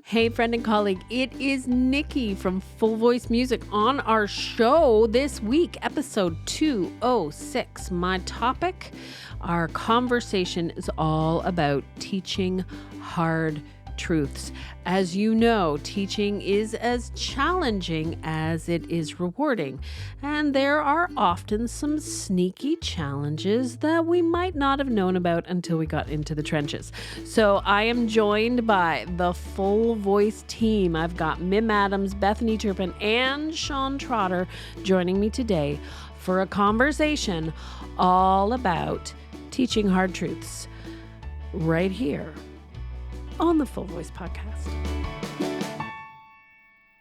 Hey, friend and colleague, it is Nikki from Full Voice Music on our show this week, episode 206. My topic, our conversation is all about teaching hard truths. As you know, teaching is as challenging as it is rewarding, and there are often some sneaky challenges that we might not have known about until we got into the trenches. So I am joined by the Full Voice team. I've got Mim Adams, Bethany Turpin, and Shawn Trotter joining me today for a conversation all about teaching hard truths right here on the Full Voice Podcast.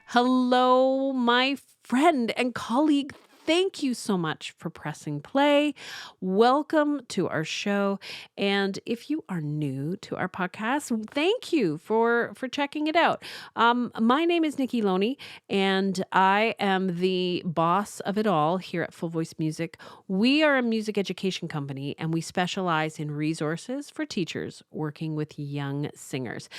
Hello, my friend and colleague. Thank you so much for pressing play. Welcome to our show. And if you are new to our podcast, thank you for checking it out. My name is Nikki Loney, and I am the boss of it all here at Full Voice Music. We are a music education company, and we specialize in resources for teachers working with young singers.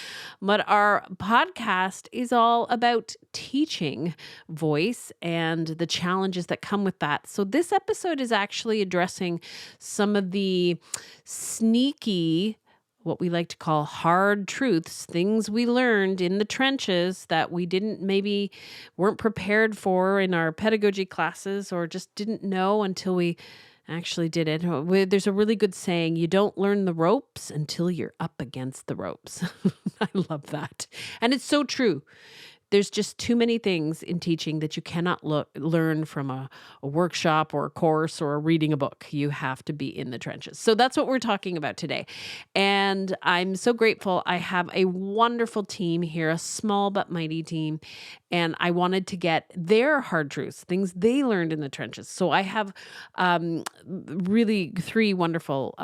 But our podcast is all about teaching voice and the challenges that come with that. So this episode is actually addressing some of the sneaky, what we like to call hard truths, things we learned in the trenches that we weren't prepared for in our pedagogy classes or just didn't know until we actually did it. There's a really good saying, you don't learn the ropes until you're up against the ropes. I love that. And it's so true. There's just too many things in teaching that you cannot learn from a workshop or a course or reading a book. You have to be in the trenches. So that's what we're talking about today. And I'm so grateful. I have a wonderful team here, a small but mighty team. And I wanted to get their hard truths, things they learned in the trenches. So I have really three wonderful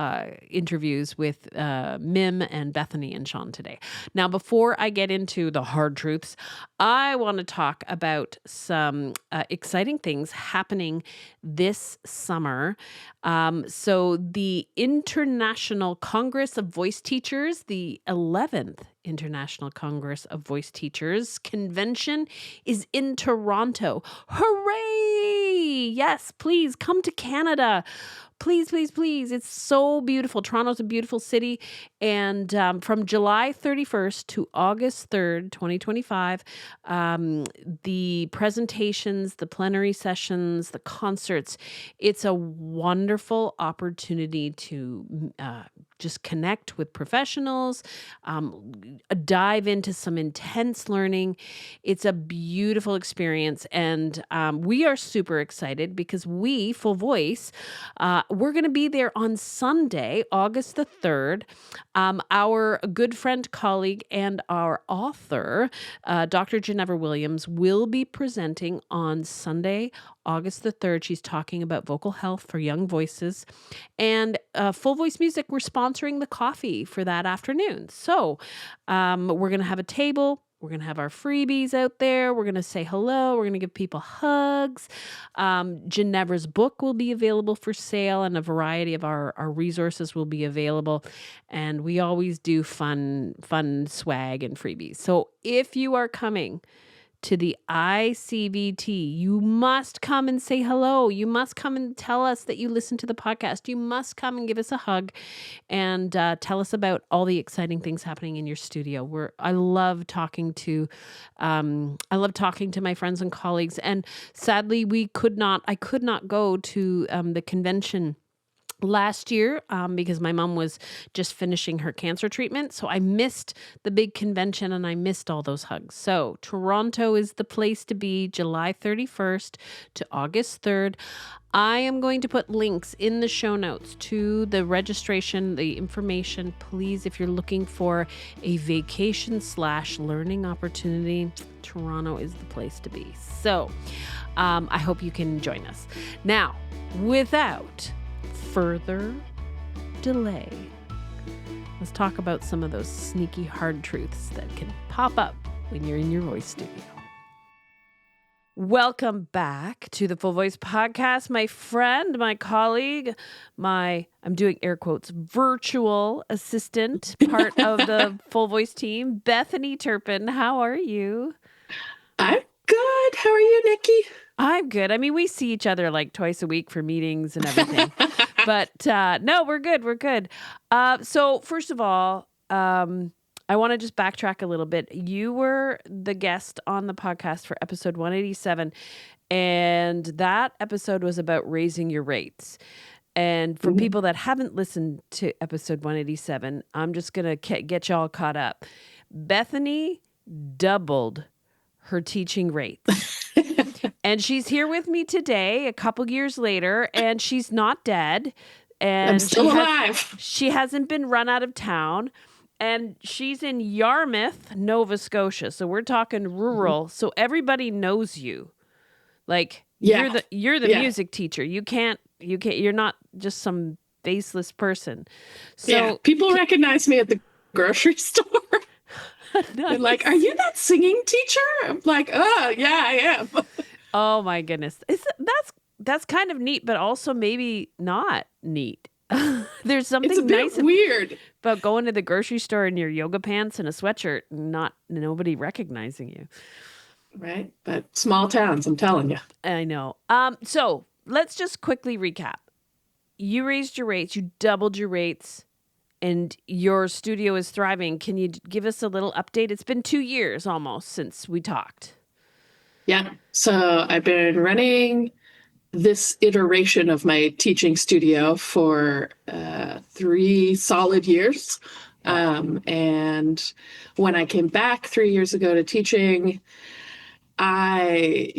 interviews with Mim and Bethany and Shawn today. Now, before I get into the hard truths, I want to talk about some exciting things happening this summer. So the International Congress of Voice Teachers, the 11th International Congress of Voice Teachers convention is in Toronto. Hooray! Yes, please come to Canada. Please, please, please. It's so beautiful. Toronto's a beautiful city. And from July 31st to August 3rd, 2025, the presentations, the plenary sessions, the concerts, it's a wonderful opportunity to just connect with professionals, dive into some intense learning. It's a beautiful experience. And we are super excited because we, Full Voice, we're going to be there on Sunday, August the 3rd. Our good friend, colleague, and our author, Dr. Ginevra Williams, will be presenting on Sunday, August the 3rd. She's talking about vocal health for young voices. And Full Voice Music, we're sponsoring the coffee for that afternoon. So we're going to have a table. We're going to have our freebies out there. We're going to say hello. We're going to give people hugs. Ginevra's book will be available for sale, and a variety of our resources will be available. And we always do fun swag and freebies. So if you are coming to the ICVT, you must come and say hello. You must come and tell us that you listen to the podcast. You must come and give us a hug and tell us about all the exciting things happening in your studio. I love talking to my friends and colleagues. And sadly, I could not go to the convention last year because my mom was just finishing her cancer treatment. So I missed the big convention and I missed all those hugs. So Toronto is the place to be, July 31st to August 3rd. I am going to put links in the show notes to the registration, the information. Please, if you're looking for a vacation/learning opportunity, Toronto is the place to be. So I hope you can join us. Now, without further delay, let's talk about some of those sneaky hard truths that can pop up when you're in your voice studio. Welcome back to the Full Voice Podcast. My friend, my colleague, I'm doing air quotes, virtual assistant, part of the Full Voice team, Bethany Turpin. How are you? I'm good. How are you, Nikki? I'm good. I mean, we see each other like twice a week for meetings and everything. But no, we're good. We're good. So first of all, I want to just backtrack a little bit. You were the guest on the podcast for episode 187, and that episode was about raising your rates. And for people that haven't listened to episode 187, I'm just going to get y'all caught up. Bethany doubled her teaching rates. And she's here with me today, a couple years later, and she's not dead. And I'm still alive. She hasn't been run out of town. And she's in Yarmouth, Nova Scotia. So we're talking rural. So everybody knows you. Like you're the music teacher. You're not just some faceless person. So people recognize me at the grocery store. Nice. They're like, "Are you that singing teacher?" I'm like, "Oh, yeah, I am." Oh my goodness. That's kind of neat, but also maybe not neat. There's something it's a bit nice weird about going to the grocery store in your yoga pants and a sweatshirt and nobody recognizing you. Right? But small towns, I'm telling you. I know. So let's just quickly recap. You raised your rates, you doubled your rates, and your studio is thriving. Can you give us a little update? It's been 2 years almost since we talked. Yeah. So I've been running this iteration of my teaching studio for 3 solid years. And when I came back 3 years ago to teaching, I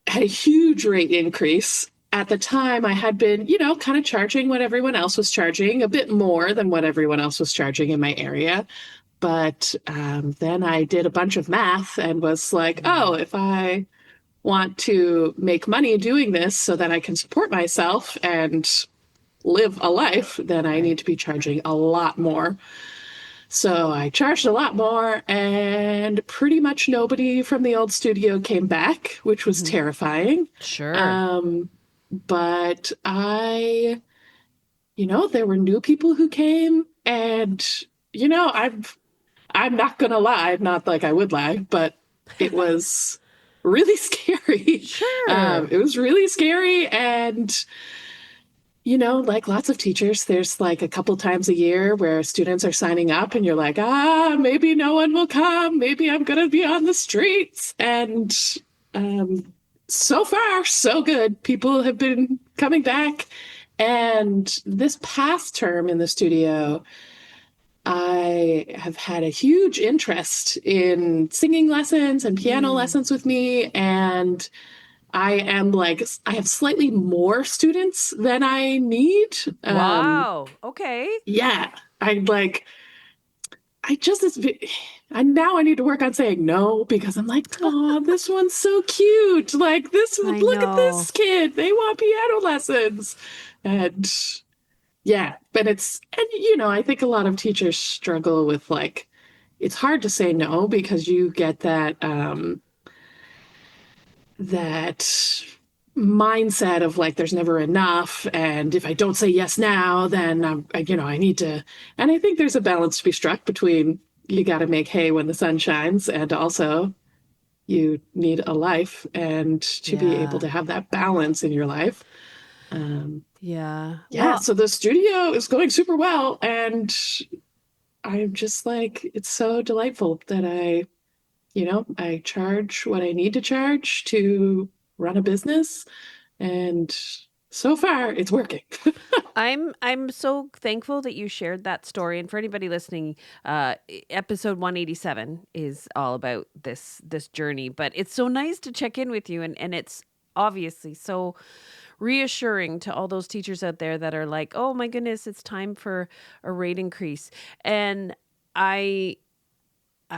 had a huge rate increase. At the time, I had been, kind of charging what everyone else was charging, a bit more than what everyone else was charging in my area. But then I did a bunch of math and was like, oh, if I want to make money doing this so that I can support myself and live a life, then I need to be charging a lot more. So I charged a lot more, and pretty much nobody from the old studio came back, which was terrifying. Sure. But there were new people who came, and, I'm not going to lie, not like I would lie, but it was really scary. Sure. It was really scary. And, like lots of teachers, there's like a couple times a year where students are signing up and you're like, maybe no one will come. Maybe I'm going to be on the streets. And so far, so good. People have been coming back. And this past term in the studio, I have had a huge interest in singing lessons and piano lessons with me. And I have slightly more students than I need. Wow. Okay. Yeah. Now I need to work on saying no, because I'm like, oh, this one's so cute. Like look at this kid. They want piano lessons. And yeah, but I think a lot of teachers struggle with it's hard to say no, because you get that mindset of there's never enough, and if I don't say yes now, then I need to. And I think there's a balance to be struck between, you got to make hay when the sun shines, and also you need a life, and to be able to have that balance in your life. So the studio is going super well, and I'm just it's so delightful that I charge what I need to charge to run a business, and so far it's working. I'm so thankful that you shared that story. And for anybody listening, episode 187 is all about this journey. But it's so nice to check in with you, and it's obviously so reassuring to all those teachers out there that are like, oh my goodness, it's time for a rate increase. And I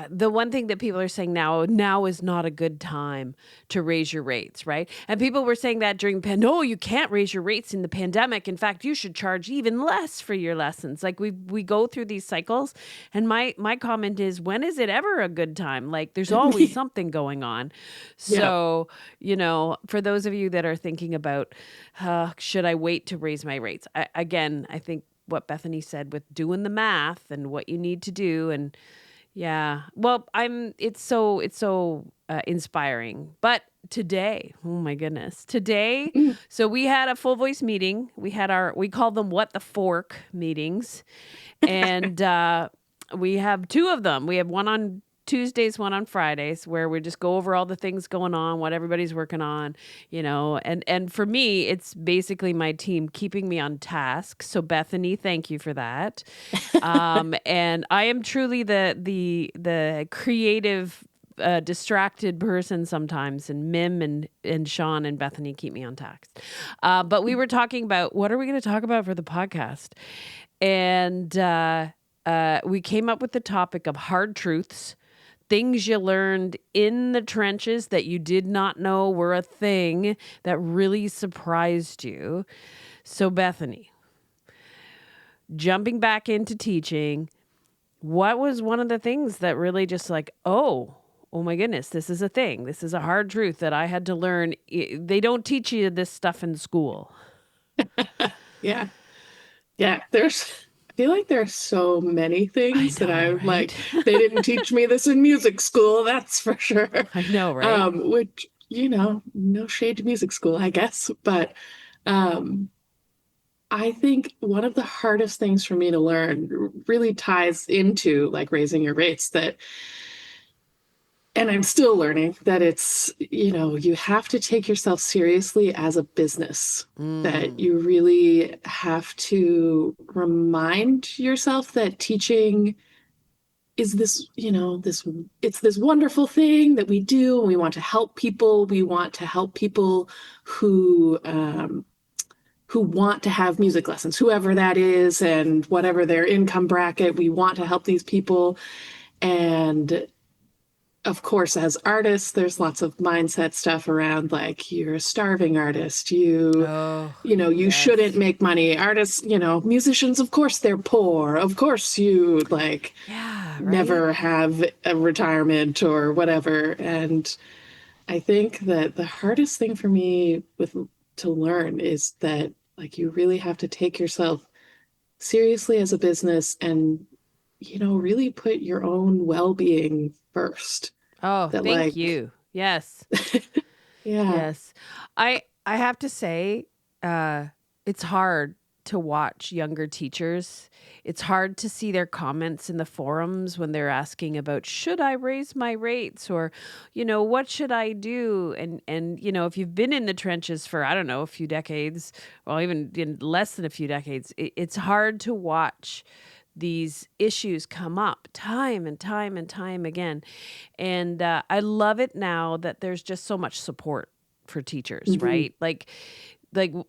the one thing that people are saying now is not a good time to raise your rates, right? And people were saying that during no, you can't raise your rates in the pandemic. In fact, you should charge even less for your lessons. Like we go through these cycles, and my comment is, when is it ever a good time? Like there's always something going on. Yeah. So, for those of you that are thinking about, should I wait to raise my rates? I think what Bethany said with doing the math and what you need to do, and yeah. Well, it's so inspiring. But today, oh my goodness, today, so we had a full voice meeting. We call them what the fork meetings. And we have two of them. We have one on Tuesdays, one on Fridays, where we just go over all the things going on, what everybody's working on, and for me, it's basically my team keeping me on task. So Bethany, thank you for that. And I am truly the creative, distracted person sometimes, and Mim and Shawn and Bethany keep me on task. But we were talking about, what are we going to talk about for the podcast? And we came up with the topic of hard truths, things you learned in the trenches that you did not know were a thing that really surprised you. So Bethany, jumping back into teaching, what was one of the things that really just like, oh my goodness, this is a thing. This is a hard truth that I had to learn. They don't teach you this stuff in school. Yeah. Yeah. I feel like there are so many things that I'm right? like, they didn't teach me this in music school, that's for sure. I know, right? Which, no shade to music school, I guess. But I think one of the hardest things for me to learn really ties into like raising your rates, and I'm still learning that it's, you have to take yourself seriously as a business, that you really have to remind yourself that teaching is this, it's this wonderful thing that we do, and we want to help people. We want to help people who want to have music lessons, whoever that is, and whatever their income bracket. We want to help these people. And of course, as artists, there's lots of mindset stuff around like, you're a starving artist. You Yes. shouldn't make money. Artists, musicians, of course, they're poor. Of course, you never have a retirement or whatever. And I think that the hardest thing for me to learn is that like, you really have to take yourself seriously as a business, and really put your own well-being first. Oh, That thank you. Yes. Yeah. Yes. I have to say, it's hard to watch younger teachers. It's hard to see their comments in the forums when they're asking about, should I raise my rates, or, what should I do? And if you've been in the trenches for, I don't know, a few decades, or even in less than a few decades, it's hard to watch these issues come up time and time and time again. And I love it now that there's just so much support for teachers, right? Like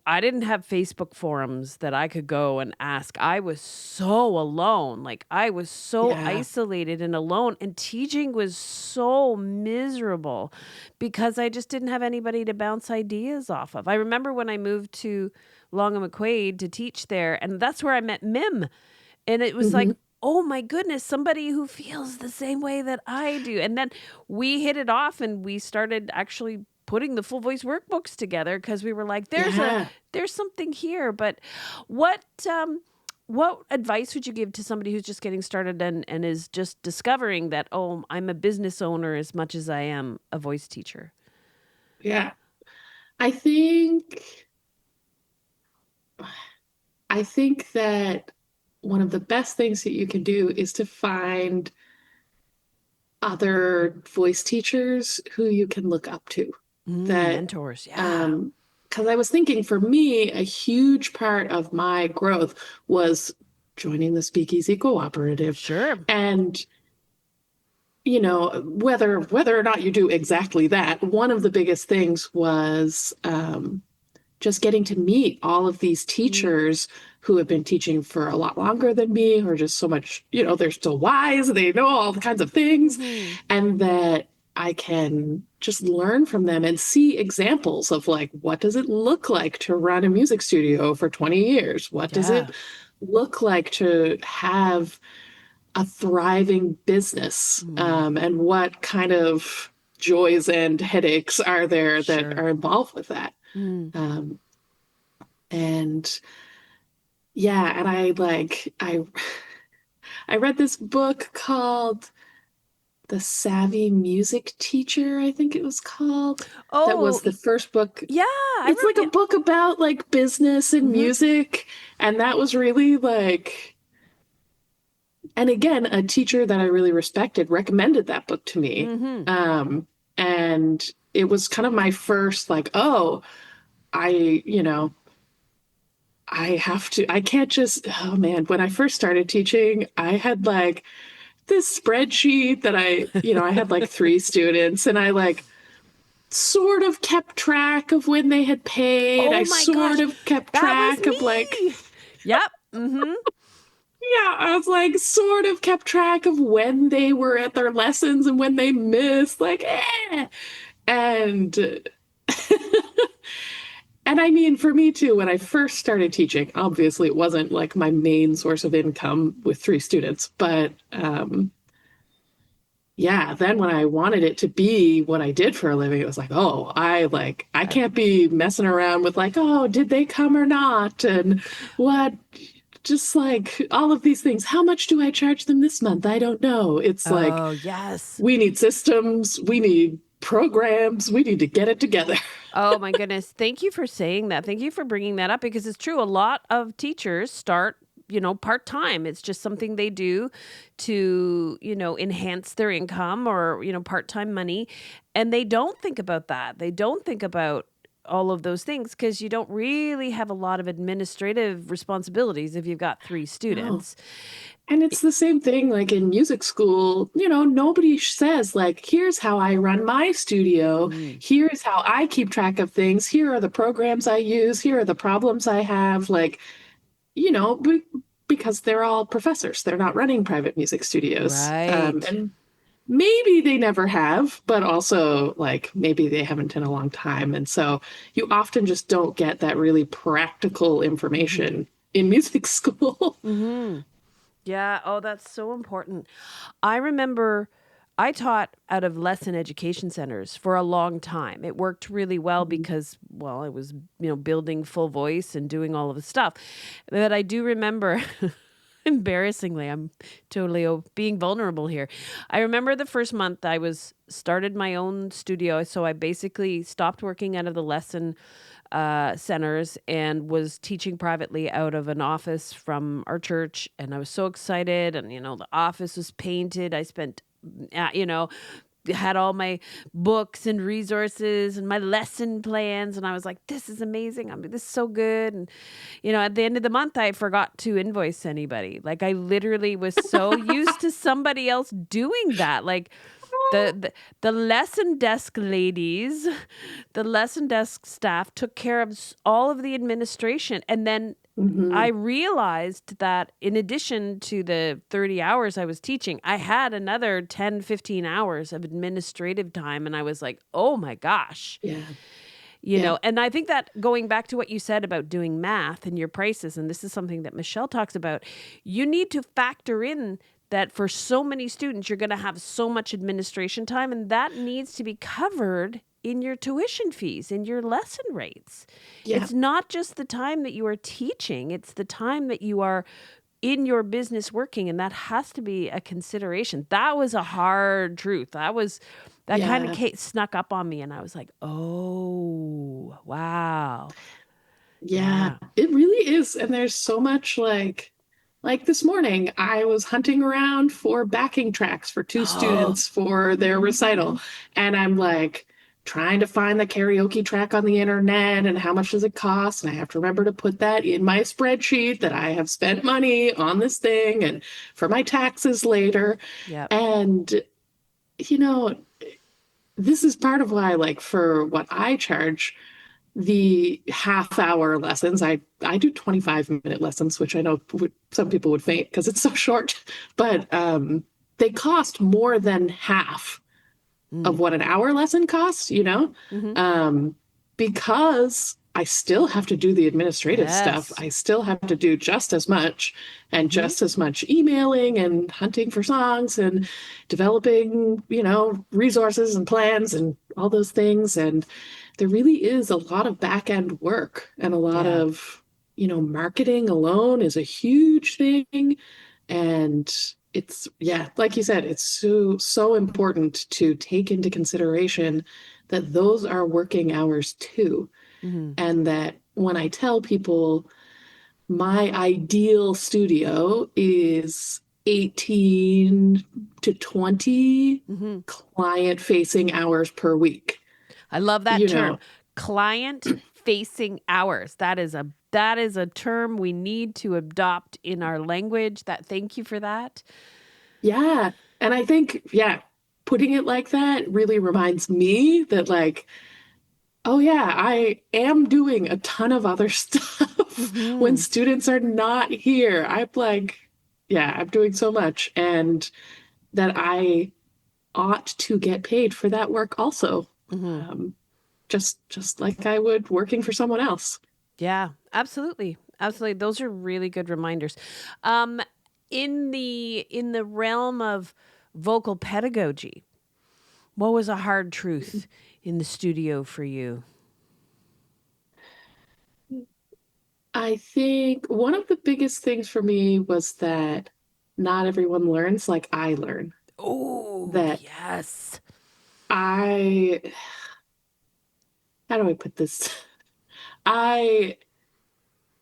I didn't have Facebook forums that I could go and ask. I was so alone. Like I was so isolated and alone, and teaching was so miserable because I just didn't have anybody to bounce ideas off of. I remember when I moved to Long and McQuaid to teach there, and that's where I met Mim. And it was like, oh my goodness, somebody who feels the same way that I do. And then we hit it off, and we started actually putting the full voice workbooks together because we were like, there's something here. But what advice would you give to somebody who's just getting started and is just discovering that, oh, I'm a business owner as much as I am a voice teacher? Yeah. I think that one of the best things that you can do is to find other voice teachers who you can look up to. Mentors, yeah. Because I was thinking, for me, a huge part of my growth was joining the Speakeasy Cooperative. Sure. And whether or not you do exactly that, one of the biggest things was just getting to meet all of these teachers who have been teaching for a lot longer than me, who are just so much, they're still wise, they know all the kinds of things, Mm-hmm. and that I can just learn from them and see examples of like, what does it look like to run a music studio for 20 years? What does Yeah. it look like to have a thriving business? Mm. And what kind of joys and headaches are there that Sure. are involved with that? Mm. Um, and yeah, and I read this book called The Savvy Music Teacher, I think it was called. That Oh, was the first book. yeah. I It's like a remember. book about like business and Mm-hmm. music. And that was really like, and again, a teacher that I really respected recommended that book to me. Mm-hmm. And it was kind of my first, like, oh, I, I can't just, oh man, when I first started teaching, I had like this spreadsheet that I had like three students, and I like sort of kept track of when they had paid. I Oh my sort gosh, of kept that was track of like, me. Yep. Mm-hmm. yeah, I was like sort of kept track of when they were at their lessons and when they missed, like, eh. And and I mean, for me too, when I first started teaching, obviously it wasn't like my main source of income with three students, but yeah, then when I wanted it to be what I did for a living, it was like, oh, I Yeah. can't be messing around with like, oh, did they come or not? And what, just like all of these things. How much do I charge them this month? I don't know. It's like, Oh, yes. we need systems, we need programs, we need to get it together. Oh my goodness. Thank you for saying that. Thank you for bringing that up because it's true. A lot of teachers start, part time. It's just something they do to, enhance their income or, part time money. And they don't think about that. They don't think about all of those things because you don't really have a lot of administrative responsibilities if you've got three No. students. And it's the same thing like in music school, nobody says like, here's how I run my studio. Mm, Here's how I keep track of things. Here are the programs I use. Here are the problems I have. Like, you know, be, because they're all professors. They're not running private music studios. right. And maybe they never have, but also like maybe they haven't in a long time. And so you often just don't get that really practical Hmm. information in music school. Hmm. Yeah. Oh, that's so important. I remember I taught out of lesson education centers for a long time. It worked really well because, well, I was, building full voice and doing all of the stuff. But I do remember, embarrassingly, I'm totally being vulnerable here. I remember the first month I was started my own studio. So I basically stopped working out of the lesson centers and was teaching privately out of an office from our church. And I was so excited. And, the office was painted. I spent, had all my books and resources and my lesson plans. And I was like, this is amazing. I mean, this is so good. And, at the end of the month, I forgot to invoice anybody. Like, I literally was so used to somebody else doing that. Like, the lesson desk ladies, the lesson desk staff took care of all of the administration. And then I Mhm. realized that in addition to the 30 hours I was teaching, I had another 10, 15 hours of administrative time. And I was like, oh my gosh. Yeah. Yeah. And I think that going back to what you said about doing math and your prices, and this is something that Michelle talks about, you need to factor in that for so many students, you're going to have so much administration time, and that needs to be covered in your tuition fees, in your lesson rates. Yeah. It's not just the time that you are teaching, it's the time that you are in your business working, and that has to be a consideration. That was a hard truth. That kind of Yeah. snuck up on me, and I was like, "Oh, wow, Yeah. yeah, It really is. And there's so much like this morning, I was hunting around for backing tracks for two oh, students for their recital. And I'm like trying to find the karaoke track on the internet and how much does it cost. And I have to remember to put that in my spreadsheet that I have spent money on this thing and for my taxes later. yep, And, you know, this is part of why, like, for what I charge, the half-hour lessons, I do 25-minute lessons, which I know some people would faint because it's so short, but they cost more than half of what an hour lesson costs, Mm-hmm. because I still have to do the administrative stuff. Yes. I still have to do just as much and Mm-hmm. just as much emailing and hunting for songs and developing, resources and plans and all those things. And there really is a lot of back end work and a lot Yeah. of, marketing alone is a huge thing. And it's, yeah, like you said, it's so important to take into consideration that those are working hours too. Mm-hmm. And that when I tell people my ideal studio is 18 to 20 Mm-hmm. client facing hours per week, I love that you term. know, Client facing hours. That is a term we need to adopt in our language. Thank you for that. yeah. And I think, yeah, putting it like that really reminds me that, like, oh yeah, I am doing a ton of other stuff when Mm-hmm. students are not here. I'm like, yeah, I'm doing so much, and that I ought to get paid for that work also. Mm-hmm. Um, just like I would working for someone else. Yeah, absolutely. Absolutely. Those are really good reminders. Um, in the realm of vocal pedagogy, what was a hard truth in the studio for you? I think one of the biggest things for me was that not everyone learns like I learn. Oh, That yes. I, how do I put this? I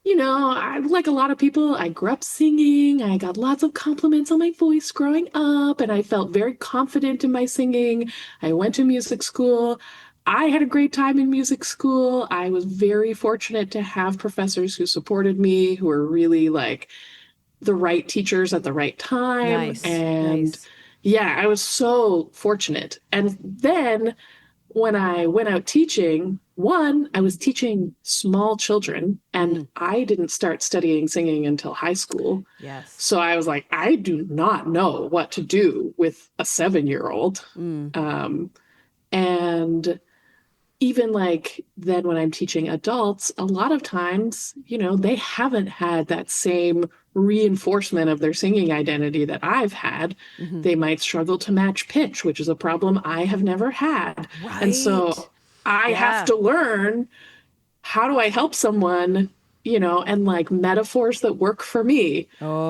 I like a lot of people, I grew up singing. I got lots of compliments on my voice growing up, and I felt very confident in my singing. I went to music school. I had a great time in music school. I was very fortunate to have professors who supported me, who were really like the right teachers at the right time. Nice. And Nice. yeah, I was so fortunate. And then when I went out teaching, one, I was teaching small children, and Mm, I didn't start studying singing until high school. yes. So I was like, I do not know what to do with a 7-year-old. Mm, And even like then when I'm teaching adults, a lot of times, they haven't had that same reinforcement of their singing identity that I've had. hmm. They might struggle to match pitch, which is a problem I have never had. And Right. so I have Yeah. to learn, how do I help someone, and like metaphors that work for me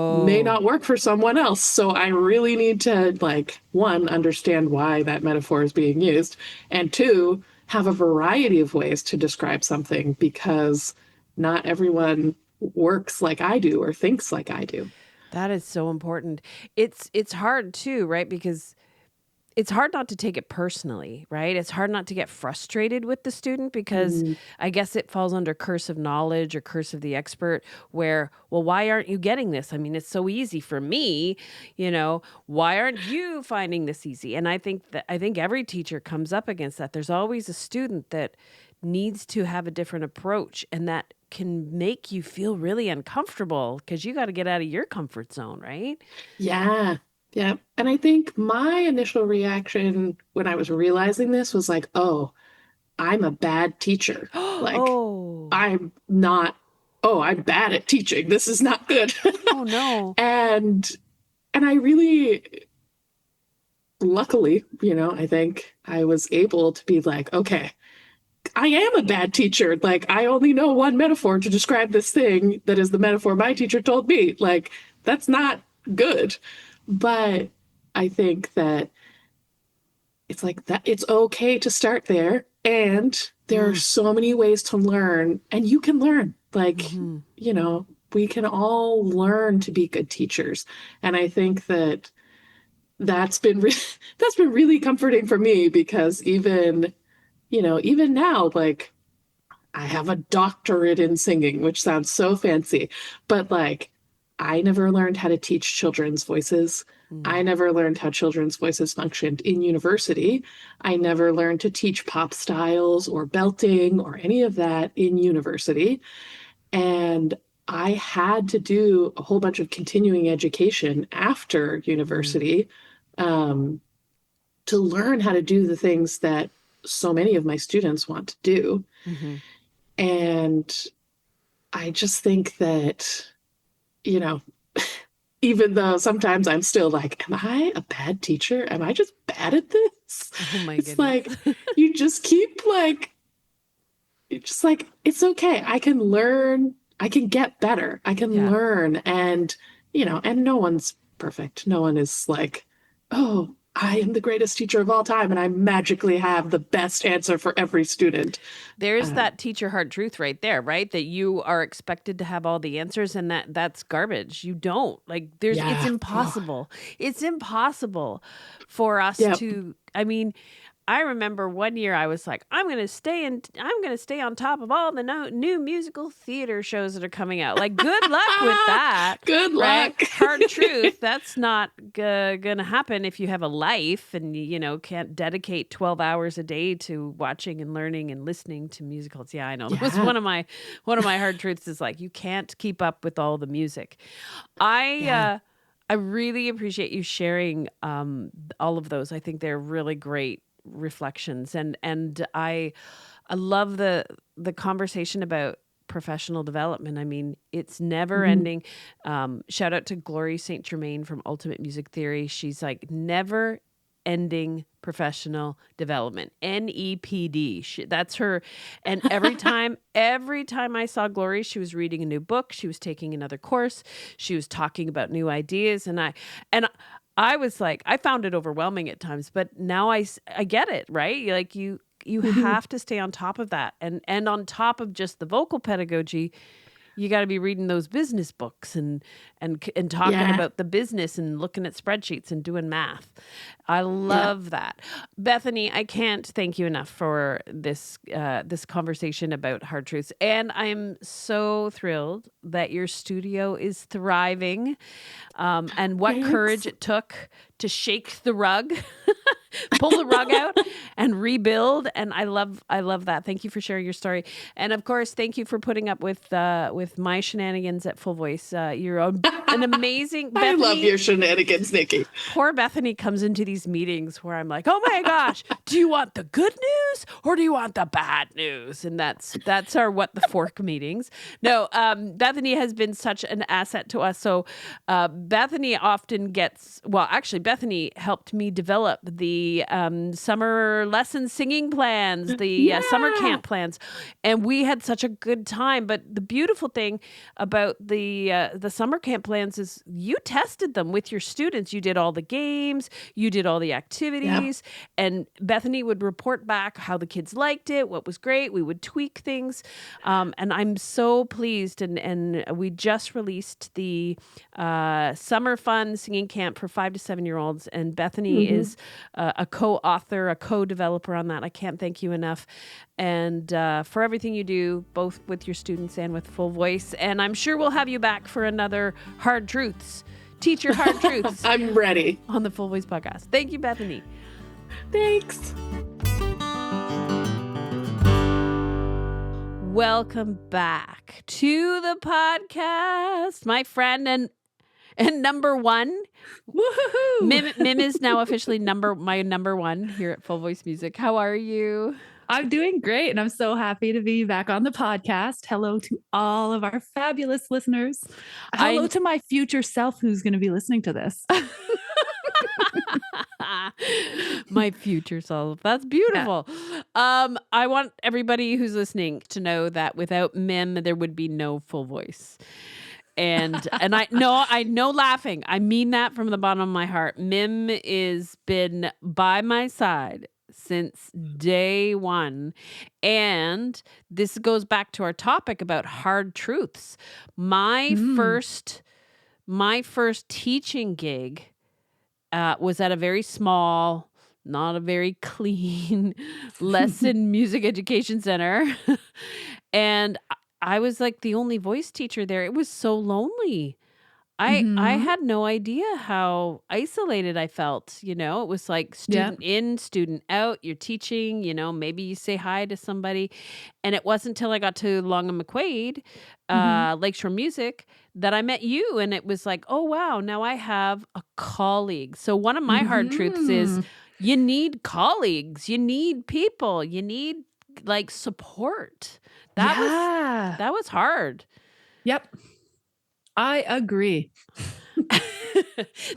may Oh, not work for someone else. So I really need to, like, one, understand why that metaphor is being used, and two, have a variety of ways to describe something, because not everyone works like I do or thinks like I do. that is so important. It's hard too, right? Because it's hard not to take it personally, right? It's hard not to get frustrated with the student because Mm, I guess it falls under curse of knowledge or curse of the expert where, well, why aren't you getting this? I mean, it's so easy for me, why aren't you finding this easy? And I think every teacher comes up against that. There's always a student that needs to have a different approach and that can make you feel really uncomfortable because you got to get out of your comfort zone, right? yeah. Yeah. And I think my initial reaction when I was realizing this was like, oh, I'm a bad teacher. Like, Oh, I'm not, oh, I'm bad at teaching. This is not good. oh no. and and I really, luckily, I think I was able to be like, okay, I am a bad teacher. Like, I only know one metaphor to describe this thing that is the metaphor my teacher told me. Like, that's not good. But I think that it's like that it's okay to start there, and there are Mm, so many ways to learn, and you can learn, like, mhm. we can all learn to be good teachers. And I think that that's been that's been really comforting for me, because even now, like, I have a doctorate in singing, which sounds so fancy, but like, I never learned how to teach children's voices. I never learned how children's voices functioned in university. I never learned to teach pop styles or belting or any of that in university. And I had to do a whole bunch of continuing education after university um, to learn how to do the things that so many of my students want to do. Mm-hmm. And I just think that, you know, even though sometimes I'm still like, am I a bad teacher? Am I just bad at this? Oh my It's goodness. like, you just keep like, it's just like, it's okay. I can learn. I can get better. I can Yeah. learn. And, and no one's perfect. No one is like, oh, I am the greatest teacher of all time and I magically have the best answer for every student. There's that teacher hard truth right there, right? That you are expected to have all the answers, and that's garbage. You don't. Like it's Yeah. impossible. It's impossible for us Yep. to, I mean, I remember one year I was like, I'm going to stay on top of all the new musical theater shows that are coming out. Like, good luck with that. Good right? luck. Hard truth. That's not going to happen if you have a life and, can't dedicate 12 hours a day to watching and learning and listening to musicals. Yeah, I know. That was Yeah. one of my hard truths is like, you can't keep up with all the music. I really appreciate you sharing all of those. I think they're really great reflections, and I love the conversation about professional development. I mean, it's never ending. Shout out to Glory St. Germain from Ultimate Music Theory. She's like never ending professional development, NEPD. That's her. And every time I saw Glory, she was reading a new book, she was taking another course, she was talking about new ideas, and I was like, I found it overwhelming at times, but now I get it, right? Like you have to stay on top of that, and on top of just the vocal pedagogy, you got to be reading those business books and talking about the business and looking at spreadsheets and doing math. I love that. Bethany, I can't thank you enough for this conversation about hard truths. And I'm so thrilled that your studio is thriving, and what courage it took to shake the rug, pull the rug out and rebuild. And I love that. Thank you for sharing your story. And of course, thank you for putting up with my shenanigans at Full Voice. You're an amazing Bethany. I love your shenanigans, Nikki. Poor Bethany comes into these meetings where I'm like, oh my gosh, do you want the good news or do you want the bad news? And that's our What the Fork meetings. No, Bethany has been such an asset to us. So Bethany often Bethany helped me develop the summer lesson singing plans, the summer camp plans. And we had such a good time. But the beautiful thing about the summer camp plans is you tested them with your students. You did all the games, you did all the activities, and Bethany would report back how the kids liked it, what was great. We would tweak things. And I'm so pleased. And we just released the summer fun singing camp for 5 to 7-year-olds. And Bethany is a co-author, a co-developer on that. I can't thank you enough. And for everything you do, both with your students and with Full Voice. And I'm sure we'll have you back for another Hard Truths. Teach your hard truths. I'm ready. On the Full Voice podcast. Thank you, Bethany. Thanks. Welcome back to the podcast, my friend and number one. Woohoo! Mim is now officially my number one here at Full Voice Music. How are you? I'm doing great, and I'm so happy to be back on the podcast. Hello to all of our fabulous listeners. Hello to my future self who's going to be listening to this. My future self. That's beautiful. Yeah. I want everybody who's listening to know that without Mim, there would be no Full Voice. And I know laughing. I mean that from the bottom of my heart. Mim is been by my side since day one. And this goes back to our topic about hard truths. My first teaching gig was at a very small, not a very clean lesson music education center. And I was like the only voice teacher there. It was so lonely. I had no idea how isolated I felt. It was like Yeah. student in, student out. You're teaching, maybe you say hi to somebody. And it wasn't until I got to Long and McQuaid, Lakeshore Music, that I met you. And it was like, oh, wow, now I have a colleague. So one of my hard truths is you need colleagues. You need people. You need like support. That was hard. Yep. I agree.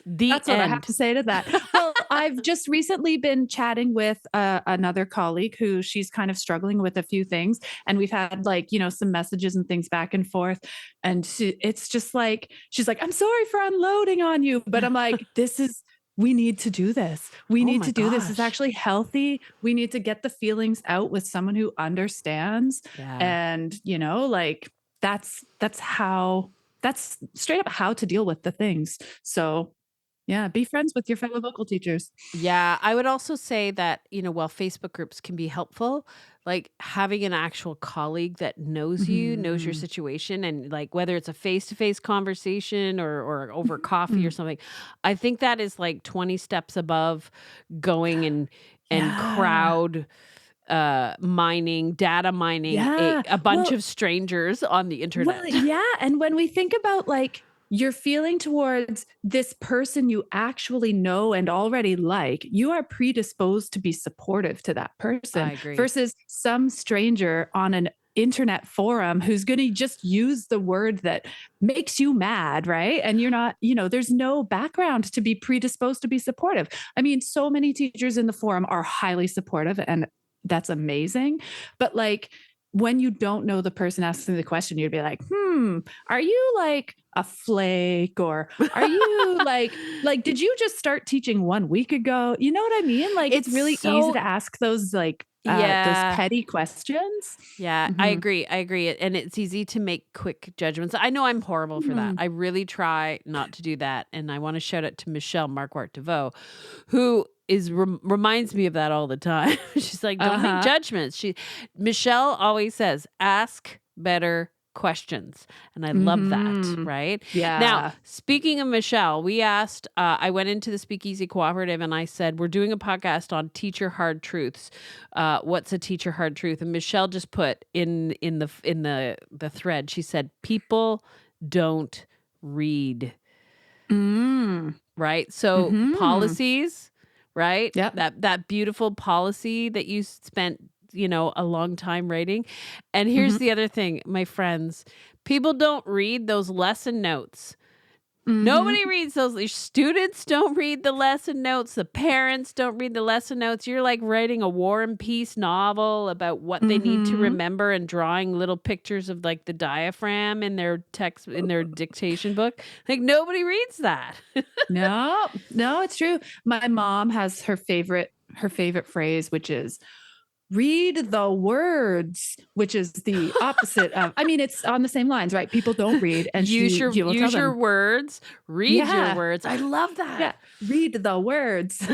That's what I have to say to that. Well, I've just recently been chatting with another colleague who she's kind of struggling with a few things. And we've had some messages and things back and forth. And it's just like, she's like, I'm sorry for unloading on you. But I'm like, we need to do this. We need to do this. It's actually healthy. We need to get the feelings out with someone who understands. Yeah. And, that's straight up how to deal with the things. So yeah, be friends with your fellow vocal teachers. Yeah. I would also say that, while Facebook groups can be helpful, like having an actual colleague that knows you, knows your situation, and like whether it's a face-to-face conversation or over coffee or something, I think that is like 20 steps above going and crowd data mining a bunch of strangers on the internet. Well, yeah. And when we think about your feeling towards this person you actually know and already like, you are predisposed to be supportive to that person. I agree. Versus some stranger on an internet forum who's going to just use the word that makes you mad, right? And you're not, there's no background to be predisposed to be supportive. I mean, so many teachers in the forum are highly supportive, and that's amazing. But when you don't know the person asking the question, you'd be like, are you like a flake, or are you like, did you just start teaching 1 week ago? You know what I mean? It's really easy to ask those those petty questions. Yeah, I agree. And it's easy to make quick judgments. I know I'm horrible for that. I really try not to do that. And I want to shout out to Michelle Marquardt DeVoe, who reminds me of that all the time. She's like, don't make judgments. Michelle always says, ask better questions. And I love that, right? Yeah. Now, speaking of Michelle, we asked, I went into the Speakeasy Cooperative and I said, we're doing a podcast on teacher hard truths. What's a teacher hard truth? And Michelle just put in the thread, she said, people don't read. Right? So policies, right? Yep. That beautiful policy that you spent a long time writing. And here's the other thing, my friends, people don't read those lesson notes. Nobody reads those. The students don't read the lesson notes. The parents don't read the lesson notes. You're like writing a War and Peace novel about what they need to remember and drawing little pictures of like the diaphragm in their text, in their dictation book. Like nobody reads that. No, it's true. My mom has her favorite phrase, which is, read the words, which is the opposite of, it's on the same lines, right? People don't read, and use your words, read your words. I love that. Yeah. Read the words.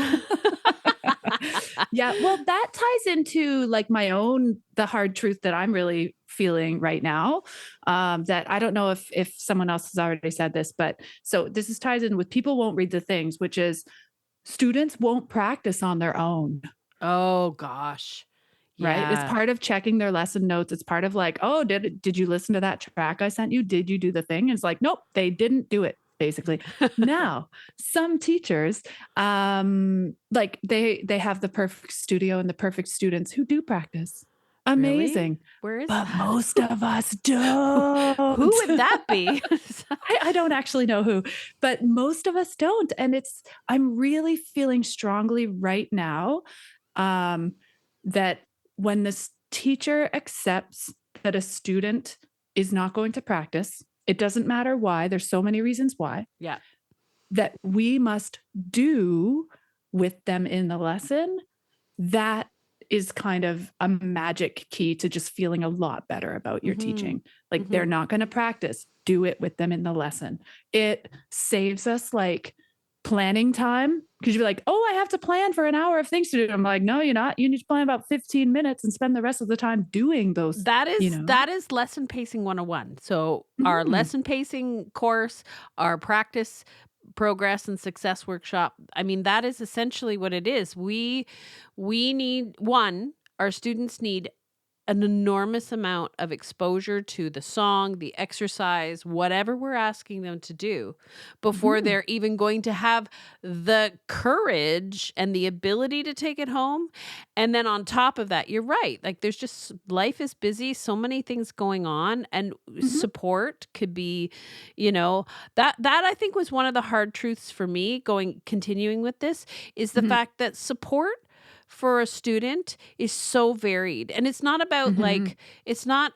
Yeah. Well, that ties into the hard truth that I'm really feeling right now. That I don't know if someone else has already said this, but so this ties in with people won't read the things, which is students won't practice on their own. Oh gosh. Right. Yeah. It's part of checking their lesson notes. It's part of oh, did you listen to that track I sent you? Did you do the thing? And it's like, nope, they didn't do it, basically. Now, some teachers, they have the perfect studio and the perfect students who do practice. Amazing. Really? Where is but that? Most of us don't. Who would that be? I don't actually know who, but most of us don't. And I'm really feeling strongly right now that when this teacher accepts that a student is not going to practice, it doesn't matter why, there's so many reasons why. Yeah. That we must do with them in the lesson, that is kind of a magic key to just feeling a lot better about your teaching. They're not going to practice, do it with them in the lesson. It saves us planning time, Because you'd be like, oh, I have to plan for an hour of things to do. I'm like, no, you're not. You need to plan about 15 minutes and spend the rest of the time doing those, That you is know. that is lesson pacing 101. So our Mhm. lesson pacing course, our practice progress and success workshop, I mean, that is essentially what it is. We need one, our students need an enormous amount of exposure to the song, the exercise, whatever we're asking them to do before Mhm. they're even going to have the courage and the ability to take it home. And then on top of that, you're right. Like there's just life is busy, so many things going on, and Mhm. support could be, that I think was one of the hard truths for me continuing with this is the Mhm. fact that support for a student is so varied, and it's not about Mhm. it's not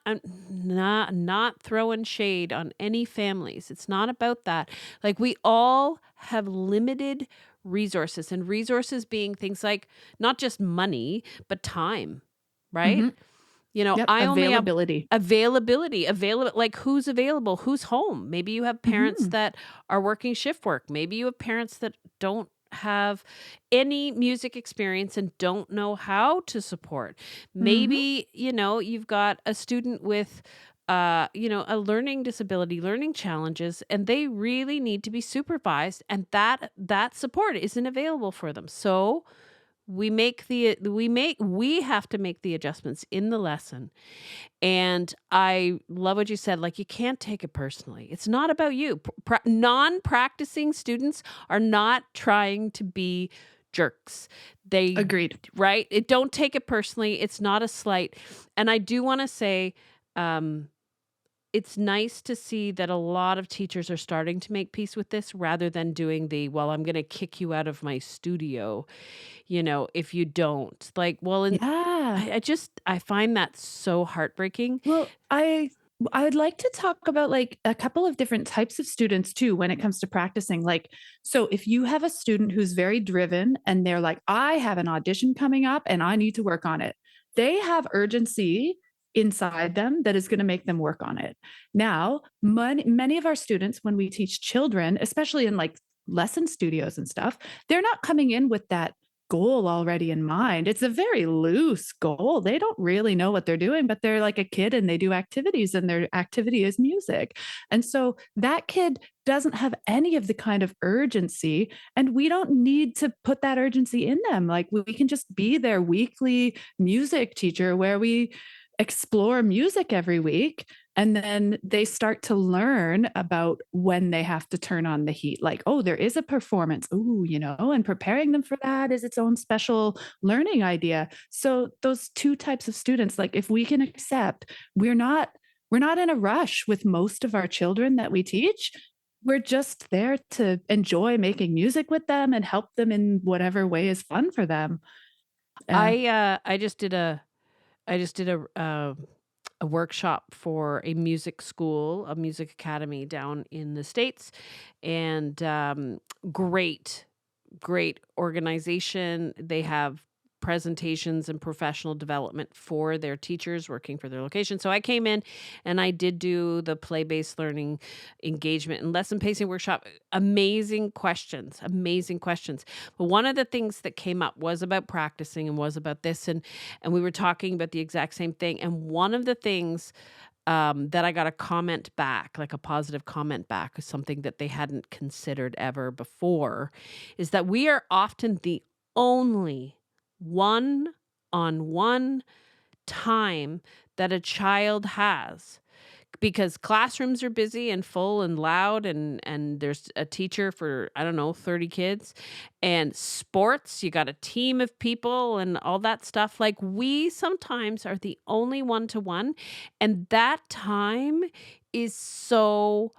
not throwing shade on any families. It's not about that. Like we all have limited resources, and resources being things like not just money but time, right? Mhm. Yep. I only have Availability. available, like who's available, who's home. Maybe you have parents Mhm. that are working shift work. Maybe you have parents that don't have any music experience and don't know how to support. Mhm. Maybe, you've got a student with a learning disability, learning challenges, and they really need to be supervised, and that support isn't available for them. So we have to make the adjustments in the lesson. And I love what you said, like you can't take it personally. It's not about you. Non-practicing students are not trying to be jerks. They Agreed. right? It don't take it personally. It's not a slight. And I do want to say um it's nice to see that a lot of teachers are starting to make peace with this rather than doing well, I'm going to kick you out of my studio, if you don't. Like, well, and Yeah. I find that so heartbreaking. Well, I would like to talk about like a couple of different types of students too when it comes to practicing. Like, so if you have a student who's very driven and they're like, I have an audition coming up and I need to work on it, they have urgency inside them that is going to make them work on it. Now, many of our students, when we teach children, especially in like lesson studios and stuff, they're not coming in with that goal already in mind. It's a very loose goal. They don't really know what they're doing, but they're like a kid and they do activities and their activity is music. And so that kid doesn't have any of the kind of urgency, and we don't need to put that urgency in them. Like we can just be their weekly music teacher where we explore music every week, and then they start to learn about when they have to turn on the heat. Like, oh, there is a performance. Ooh, and preparing them for that is its own special learning idea. So those two types of students, like if we can accept, we're not in a rush with most of our children that we teach. We're just there to enjoy making music with them and help them in whatever way is fun for them. Uh, I just did a workshop for a music school, a music academy down in the States, and great, great organization. They have presentations and professional development for their teachers working for their location. So I came in and I did do the play-based learning engagement and lesson pacing workshop. Amazing questions, amazing questions. But one of the things that came up was about practicing and was about this, and we were talking about the exact same thing. And one of the things that I got a comment back, like a positive comment back, is something that they hadn't considered ever before, is that we are often the only one-on-one time that a child has, because classrooms are busy and full and loud, and there's a teacher for, I don't know, 30 kids, and sports, you got a team of people and all that stuff. Like we sometimes are the only one-to-one, and that time is so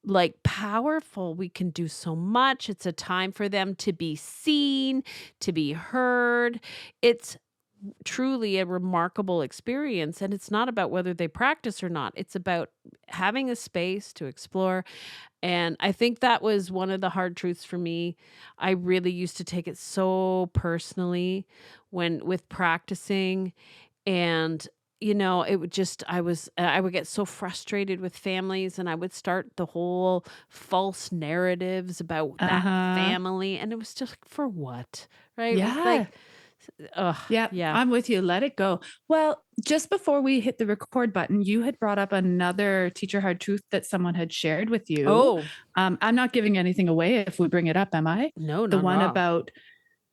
like powerful. We can do so much. It's a time for them to be seen, to be heard. It's truly a remarkable experience, and it's not about whether they practice or not. It's about having a space to explore. And I think that was one of the hard truths for me. I really used to take it so personally when with practicing, and it would just, I would get so frustrated with families, and I would start the whole false narratives about that Uh-huh. family. And it was just like, for what? Right? Yeah. Like, ugh, Yeah, yeah. I'm with you. Let it go. Well, just before we hit the record button, you had brought up another teacher hard truth that someone had shared with you. Oh, I'm not giving anything away if we bring it up, am I? no, The not at one all. about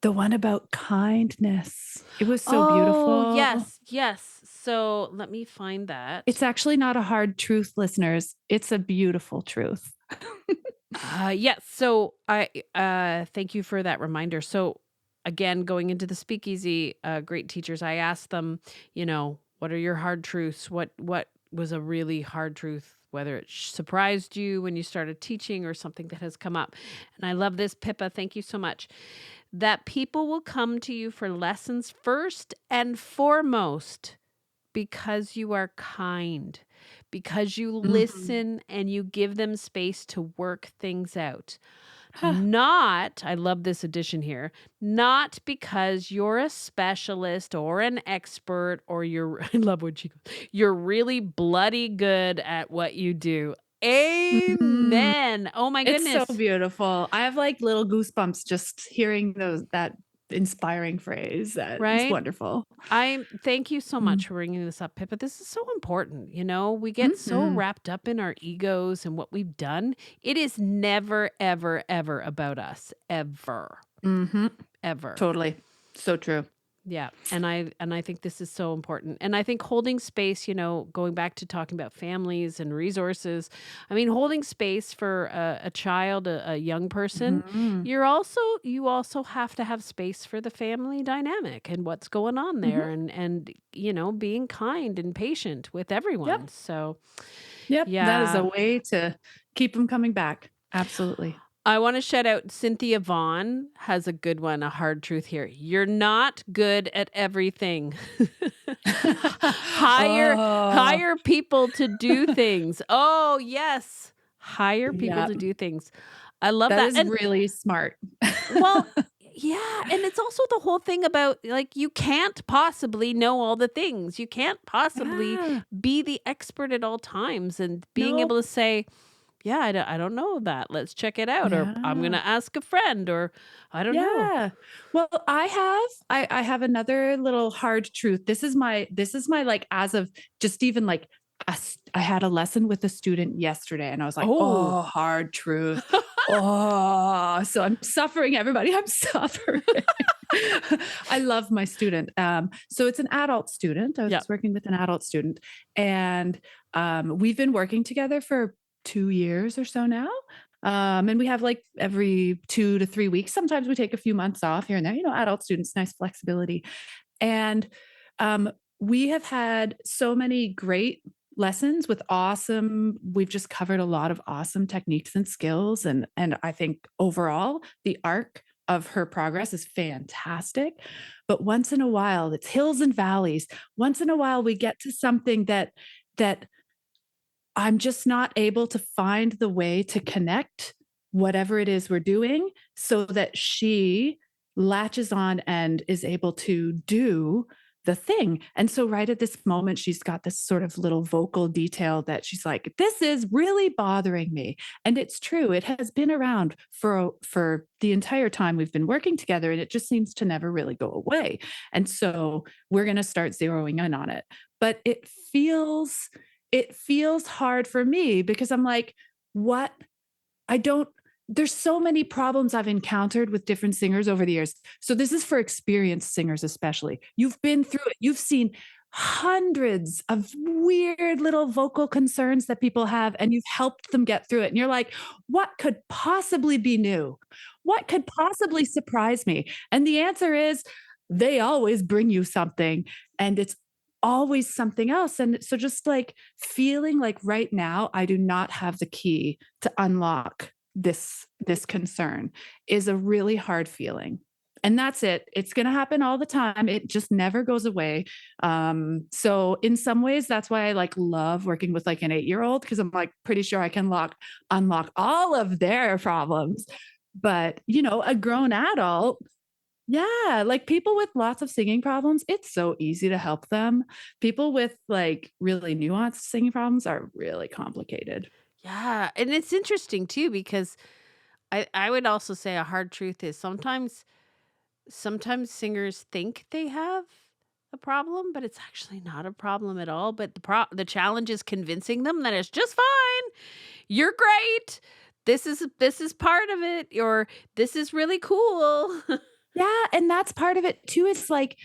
the one about kindness. It was so Oh, beautiful. yes, yes. So let me find that. It's actually not a hard truth, listeners. It's a beautiful truth. Yes. So I thank you for that reminder. So again, going into the speakeasy, great teachers, I asked them, what are your hard truths? What was a really hard truth, whether it surprised you when you started teaching or something that has come up. And I love this, Pippa. Thank you so much. That people will come to you for lessons first and foremost because you are kind, because you Mhm. listen and you give them space to work things out. Huh. Not, I love this addition here, not because you're a specialist or an expert or you're, I love what she goes, you're really bloody good at what you do. Mhm. Amen. Oh my It's so goodness. beautiful. I have like little goosebumps just hearing that inspiring phrase. That is Right? wonderful. I thank you so Mm. much for bringing this up, Pippa. This is so important. We get so Mhm. wrapped up in our egos and what we've done. It is never, ever, ever about us. Ever, Mhm. ever. Totally. So true. Yeah. And I think this is so important. And I think holding space, going back to talking about families and resources, I mean, holding space for a child, a young person, Mhm. you also have to have space for the family dynamic and what's going on Mhm. there, and being kind and patient with Yep. everyone. So, Yep. That is a yeah. way to keep them coming back. Absolutely. I want to shout out Cynthia Vaughn has a good one, a hard truth here. You're not good at everything. hire Oh, hire people to do things. Oh, yes. Hire people yeah. to do things. I love That that. is And really smart. well, yeah, and it's also the whole thing about like you can't possibly know all the things. You can't possibly Yeah. be the expert at all times, and being able Nope. to say, yeah, I don't know that. Let's check it out. Or I'm going Yeah. to ask a friend, or I don't know. Yeah. Well, I have another little hard truth. This is my like as of just even like I had a lesson with a student yesterday and I was like, Oh, "Oh, hard truth." Oh, so I'm suffering everybody. I'm suffering. I love my student. So it's an adult student. I was yeah. working with an adult student and we've been working together for 2 years or so now. And we have like every 2 to 3 weeks. Sometimes we take a few months off here and there. Adult students, nice flexibility. And we have had so many great lessons with awesome. We've just covered a lot of awesome techniques and skills, and I think overall the arc of her progress is fantastic. But once in a while, it's hills and valleys. Once in a while, we get to something that I'm just not able to find the way to connect whatever it is we're doing so that she latches on and is able to do the thing. And so, right at this moment, she's got this sort of little vocal detail that she's like, "This is really bothering me." And it's true. It has been around for the entire time we've been working together, and it just seems to never really go away. And so, we're going to start zeroing in on it. But it feels hard for me because I'm like, what? I don't, there's so many problems I've encountered with different singers over the years. So this is for experienced singers, especially. You've been through it. You've seen hundreds of weird little vocal concerns that people have, and you've helped them get through it. And you're like, what could possibly be new? What could possibly surprise me? And the answer is they always bring you something, and it's always something else. And so just like feeling like right now, I do not have the key to unlock this concern is a really hard feeling. And that's it. It's going to happen all the time. It just never goes away. So in some ways, that's why I like love working with like an 8-year-old because I'm like pretty sure I can unlock all of their problems. But a grown adult, Yeah, like people with lots of singing problems, it's so easy to help them. People with like really nuanced singing problems are really complicated. Yeah, and it's interesting too because I would also say a hard truth is sometimes singers think they have a problem, but it's actually not a problem at all. But the challenge is convincing them that it's just fine. You're great. This is part of it, or this is really cool. Yeah, and that's part of it too. It's like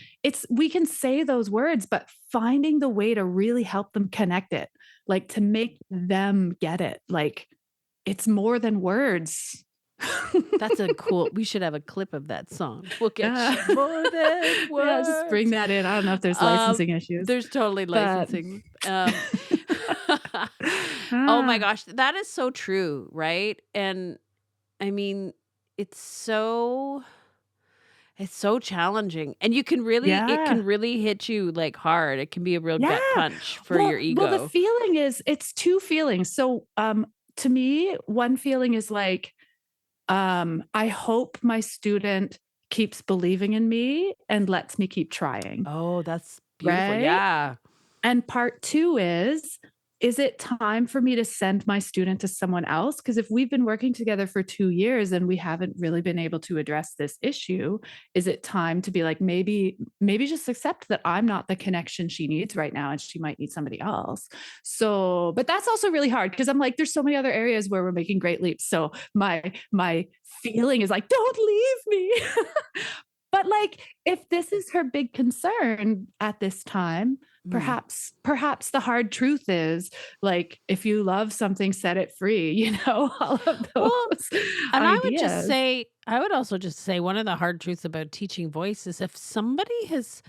we can say those words, but finding the way to really help them connect it, like to make them get it. Like it's more than words. That's a cool. We should have a clip of that song. We'll get Yeah. you more than Yeah, just bring words. that in. I don't know if there's licensing issues, There's totally but licensing. Oh my ah, gosh, that is so true, right? And I mean, it's so it's so challenging. And it yeah. can really hit you like hard. It can be a real Yeah. gut punch for your Well, the ego. feeling is it's 2 feelings. So, to me, one feeling is like, I hope my student keeps believing in me and lets me keep trying, Oh, that's beautiful. right? Yeah. And part 2 is it time for me to send my student to someone else? Because if we've been working together for 2 years and we haven't really been able to address this issue, is it time to be like, maybe just accept that I'm not the connection she needs right now and she might need somebody else. So, but that's also really hard because I'm like, there's so many other areas where we're making great leaps. So my feeling is like, don't leave me. But like, if this is her big concern at this time, Mm. perhaps the hard truth is like, if you love something, set it free, all of Well, those and ideas. I would also just say one of the hard truths about teaching voice is if somebody has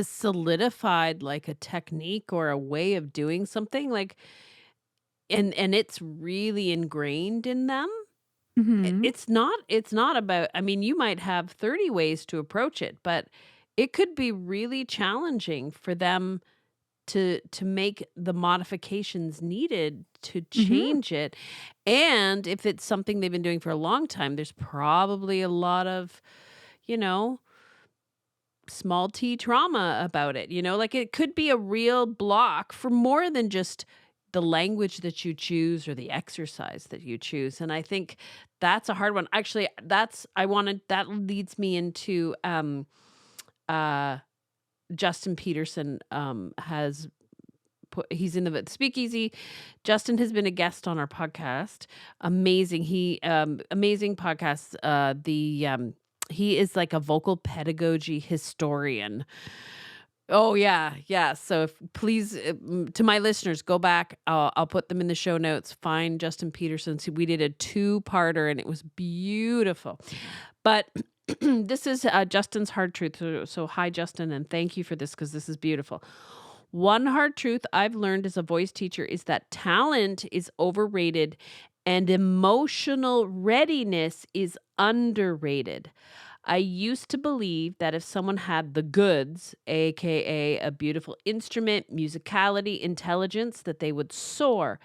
solidified like a technique or a way of doing something like and it's really ingrained in them, Mhm. it's not about I mean, you might have 30 ways to approach it, but it could be really challenging for them to make the modifications needed to Mhm. change it. And if it's something they've been doing for a long time, there's probably a lot of, you know, small t trauma about it. Like it could be a real block for more than just the language that you choose or the exercise that you choose. And I think that's a hard one. Actually, that leads me into uh Justin Peterson has he's in the Speakeasy. Justin has been a guest on our podcast. Amazing. Amazing podcast. He is like a vocal pedagogy historian. Oh yeah, yeah. So if please to my listeners, go back. I'll put them in the show notes. Find Justin Peterson. See, we did a 2-parter and it was beautiful. But this is Justin's hard truth. So hi, Justin, and thank you for this because this is beautiful. One hard truth I've learned as a voice teacher is that talent is overrated and emotional readiness is underrated. I used to believe that if someone had the goods, aka a beautiful instrument, musicality, intelligence, that they would soar.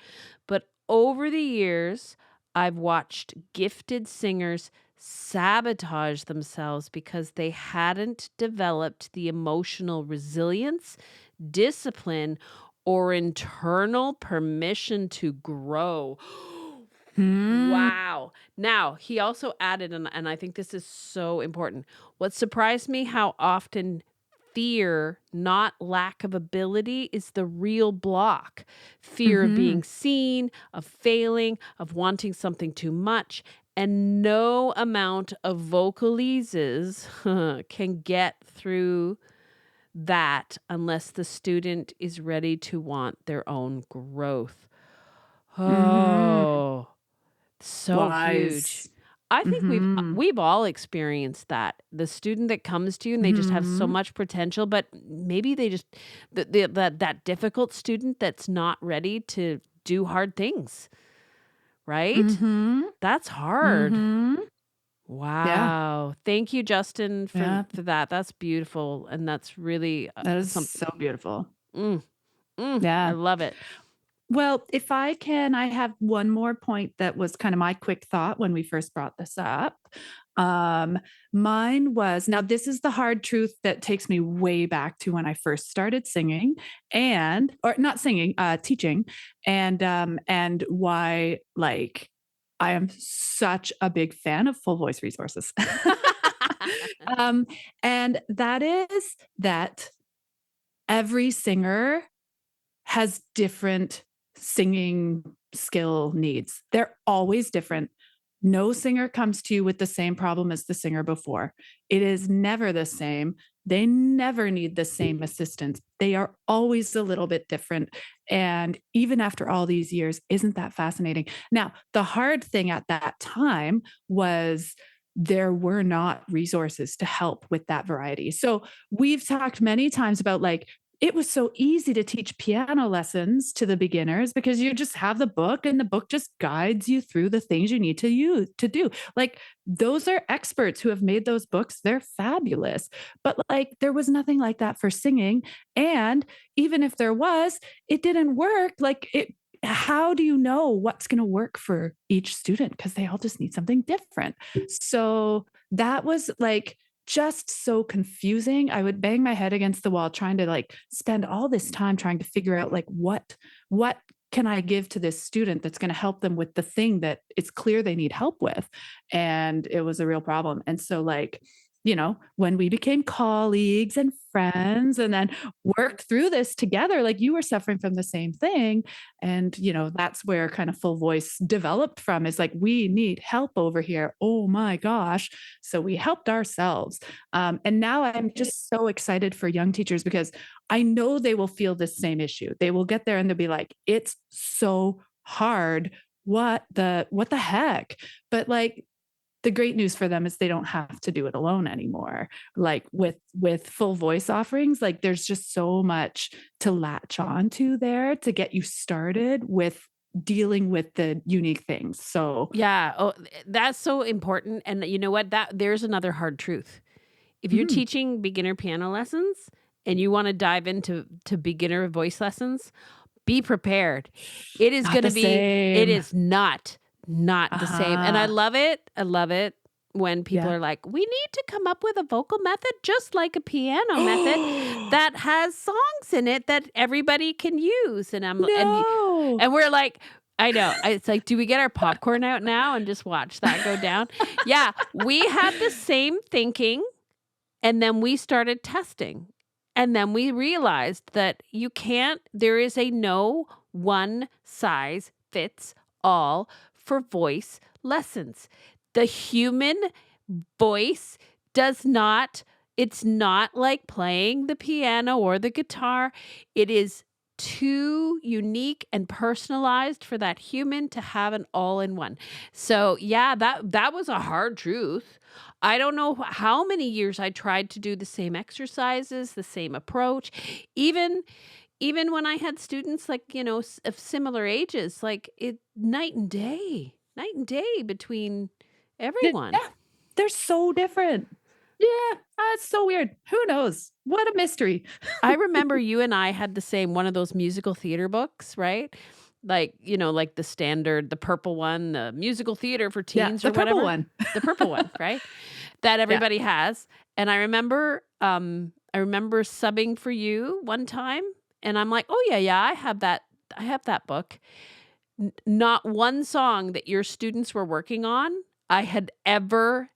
But over the years, I've watched gifted singers sabotage themselves because they hadn't developed the emotional resilience, discipline, or internal permission to grow. Mm. Wow. Now, he also added, and I think this is so important. What surprised me how often fear, not lack of ability, is the real block. Fear of being Mhm. seen, of failing, of wanting something too much. And no amount of vocalises can get through that unless the student is ready to want their own growth. Mhm. Oh, so huge. Wise. I think Mhm. we've all experienced that. The student that comes to you and they just have so Mhm. much potential, but maybe they just that difficult student that's not ready to do hard things, right? Mhm. That's hard. Mhm. Yeah. Wow. Thank you, Justin, for Yeah. that. That's beautiful, and that's really That is something. so beautiful. Mm, I Yeah. love it. Well, if I can, I have one more point that was kind of my quick thought when we first brought this up. Um, Mine was, now this is the hard truth that takes me way back to when I first started singing or not singing, teaching, and why like I am such a big fan of full voice resources. um, and that is that every singer has different singing skill needs. They're always different. No singer comes to you with the same problem as the singer before. It is never the same. They never need the same assistance. They are always a little bit different. And even after all these years, isn't that fascinating? Now, the hard thing at that time was there were not resources to help with that variety. So we've talked many times about like, it was so easy to teach piano lessons to the beginners because you just have the book and the book just guides you through the things you need to do. Like those are experts who have made those books. They're fabulous. But like there was nothing like that for singing. And even if there was, it didn't work. Like it how do you know what's going to work for each student? Because they all just need something different. So that was like just so confusing. I would bang my head against the wall trying to like spend all this time trying to figure out like what can I give to this student that's going to help them with the thing that it's clear they need help with. And it was a real problem. And so like, when we became colleagues and friends and then worked through this together, like you were suffering from the same thing. And, that's where kind of full voice developed from is like, we need help over here. Oh my gosh. So we helped ourselves. And now I'm just so excited for young teachers because I know they will feel the same issue. They will get there and they'll be like, it's so hard. What the heck? But like, the great news for them is they don't have to do it alone anymore. Like with full voice offerings, like there's just so much to latch on to there to get you started with dealing with the unique things. So Yeah. Oh, that's so important. And you know what? There's another hard truth. If you're mm, teaching beginner piano lessons and you want to dive into beginner voice lessons, be prepared. It is not going to the be, it same. is not the same. And I Uh-huh. love it. I love it when people Yeah. are like, we need to come up with a vocal method just like a piano method that has songs in it that everybody can use. No. And we're like, I know. It's like, do we get our popcorn out now and just watch that go down? Yeah, we had the same thinking, and then we started testing. And then we realized that there is a no one size fits all for voice lessons. The human voice it's not like playing the piano or the guitar. It is too unique and personalized for that human to have an all-in-one. So yeah, that was a hard truth. I don't know how many years I tried to do the same exercises, the same approach. Even when I had students like, of similar ages, like night and day between everyone. Yeah. They're so different. Yeah. It's so weird. Who knows? What a mystery. I remember you and I had the same one of those musical theater books, right? Like, like the standard, the purple one, the musical theater for Yeah. teens The or purple whatever. one. The purple one, right? That Yeah. everybody has. And I remember subbing for you one time and I'm like, "Oh yeah, I have that. I have that book." Not one song that your students were working on I had ever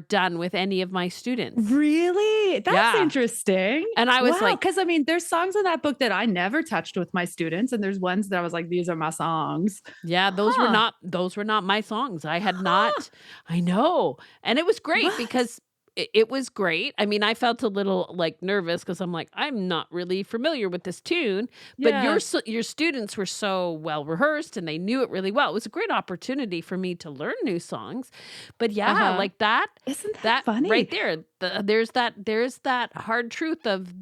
done with any of my students. Really? That's Yeah. interesting. And I was Wow. like, Because I mean, there's songs in that book that I never touched with my students, and there's ones that I was like, these are my songs. yeah, Huh. those were not my songs. I had Huh. not I know. And it was great What? because it was great. I mean, I felt a little like nervous because I'm like, I'm not really familiar with this tune, but Yeah. your students were so well rehearsed and they knew it really well. It was a great opportunity for me to learn new songs. But yeah, Uh-huh. like that Isn't that that right funny? there, there's that hard truth of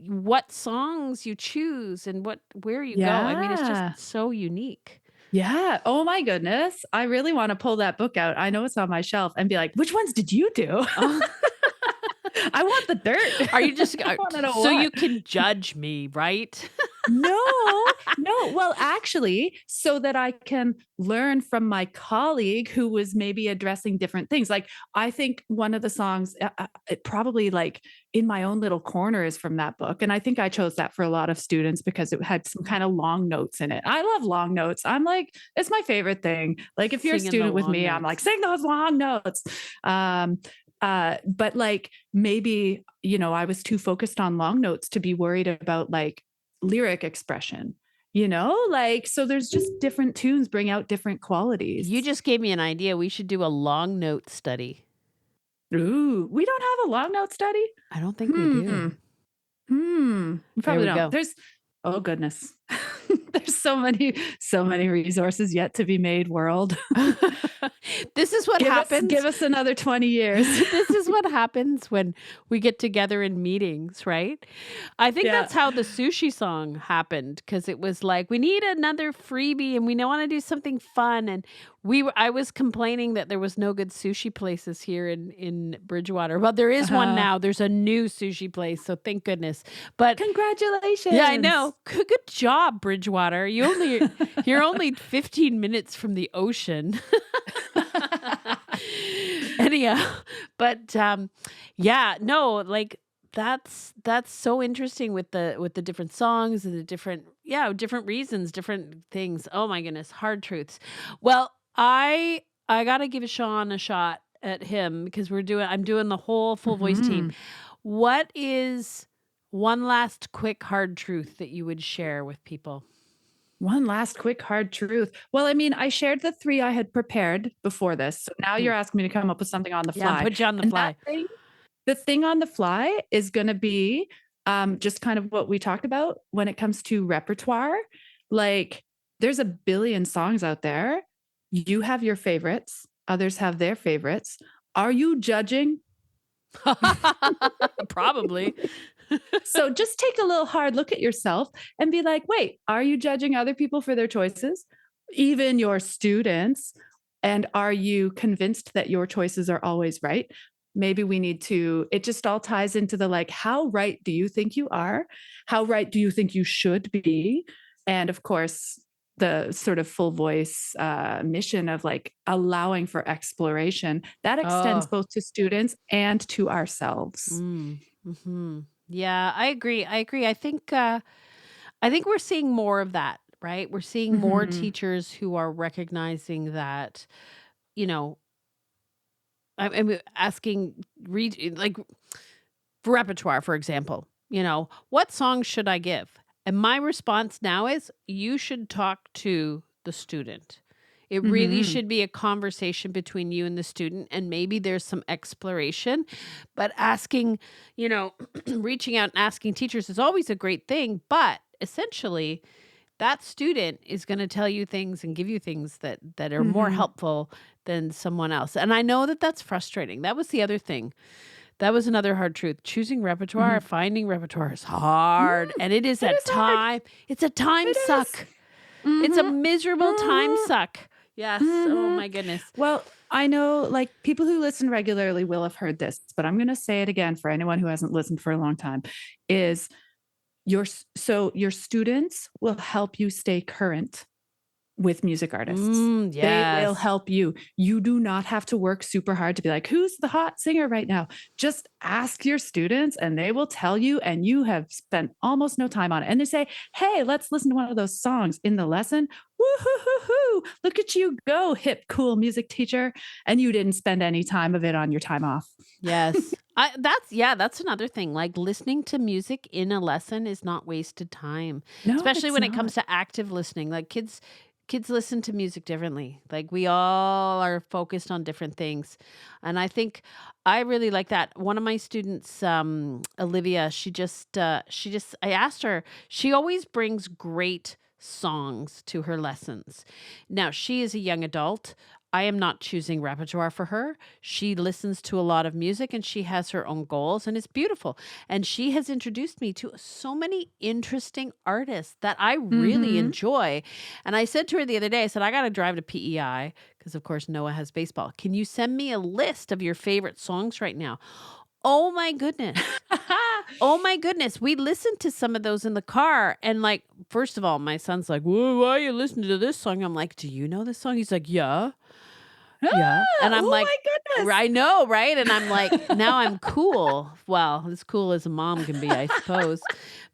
what songs you choose and where you go. I mean, it's just Yeah. so unique. Yeah. Oh my goodness. I really want to pull that book out. I know it's on my shelf and be like, which ones did you do? Oh, I want the dirt. are you just I want to know so you what. can judge me, right? No. Well, actually, so that I can learn from my colleague who was maybe addressing different things. Like, I think one of the songs, it probably like in my own little corner is from that book. And I think I chose that for a lot of students because it had some kind of long notes in it. I love long notes. I'm like, it's my favorite thing. Like, if you're a Singing the student with long me, I'm like, notes. sing those long notes. But like maybe, I was too focused on long notes to be worried about like lyric expression, like, so there's just different tunes bring out different qualities. You just gave me an idea. We should do a long note study. Ooh, we don't have a long note study. I don't think we do. We probably we don't. go. Oh goodness. There's so many resources yet to be made, world. This is what happens. Give us another 20 years. This is what happens when we get together in meetings, right? I think that's how the sushi song happened, because it was like, we need another freebie and we want to do something fun. And I was complaining that there was no good sushi places here in Bridgewater. Well, there is one now. There's a new sushi place, so thank goodness. But congratulations. Yeah, I know. Good job, Bridgewater. You're only 15 minutes from the ocean. Anyhow, but like that's so interesting with the different songs and the different reasons, different things. Oh my goodness, hard truths. Well, I got to give Shawn a shot at him because I'm doing the whole full voice team. What is one last quick hard truth that you would share with people? One last quick hard truth. Well, I mean, I shared the 3 I had prepared before this. So now you're asking me to come up with something on the fly. Yeah, put you on the fly. The thing on the fly is going to be just kind of what we talked about when it comes to repertoire. Like, there's a billion songs out there. You have your favorites. Others have their favorites. Are you judging? Probably. So just take a little hard look at yourself and be like, wait, are you judging other people for their choices? Even your students? And are you convinced that your choices are always right? Maybe we need to, it just all ties into the like, how right do you think you are? How right do you think you should be? And of course, the sort of full voice mission of like allowing for exploration that extends both to students and to ourselves. Mm-hmm. Yeah, I agree. I think we're seeing more of that, right? We're seeing more teachers who are recognizing that, I'm asking, like, for repertoire, for example, what songs should I give? And my response now is, you should talk to the student. It really should be a conversation between you and the student, and maybe there's some exploration, but asking, reaching out and asking teachers is always a great thing. But essentially, that student is going to tell you things and give you things that are more helpful than someone else. And I know that that's frustrating. That was the other thing. That was another hard truth. Choosing repertoire, finding repertoire is hard. And it is a time. It's a time suck. It's a miserable time suck. Yes. Oh my goodness. Well, I know like people who listen regularly will have heard this, but I'm going to say it again for anyone who hasn't listened for a long time is your students will help you stay current with music artists. Yes. They will help you. You do not have to work super hard to be like, who's the hot singer right now? Just ask your students and they will tell you, and you have spent almost no time on it. And they say, hey, let's listen to one of those songs in the lesson. Woo-hoo-hoo-hoo. Look at you go, hip, cool music teacher. And you didn't spend any time of it on your time off. Yes. That's another thing. Like, listening to music in a lesson is not wasted time. No, especially when it comes to active listening. Like, kids listen to music differently. Like, we all are focused on different things. And I think I really like that. One of my students, Olivia, I asked her, she always brings great songs to her lessons. Now, she is a young adult. I am not choosing repertoire for her. She listens to a lot of music and she has her own goals, and it's beautiful. And she has introduced me to so many interesting artists that I really enjoy. And I said to her the other day, I said, I got to drive to PEI because, of course, Noah has baseball. Can you send me a list of your favorite songs right now? Oh my goodness. Oh my goodness. We listened to some of those in the car and like first of all, my son's like, "Whoa, why are you listening to this song?" I'm like, "Do you know this song?" He's like, "Yeah." Yeah. And I'm oh like, my goodness. I know, right? And I'm like, now I'm cool. Well, as cool as a mom can be, I suppose.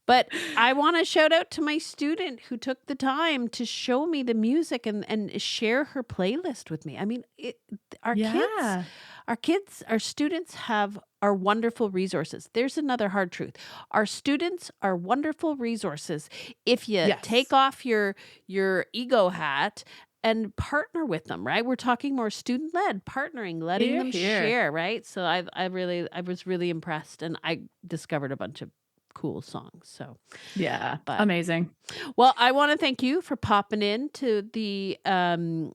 But I want to shout out to my student who took the time to show me the music and share her playlist with me. I mean, our students are wonderful resources. There's another hard truth. Our students are wonderful resources. If you take off your ego hat and partner with them, right? We're talking more student-led, partnering, letting them share, right? So I was really impressed, and I discovered a bunch of cool songs. So yeah, amazing. Well, I want to thank you for popping in to the podcast,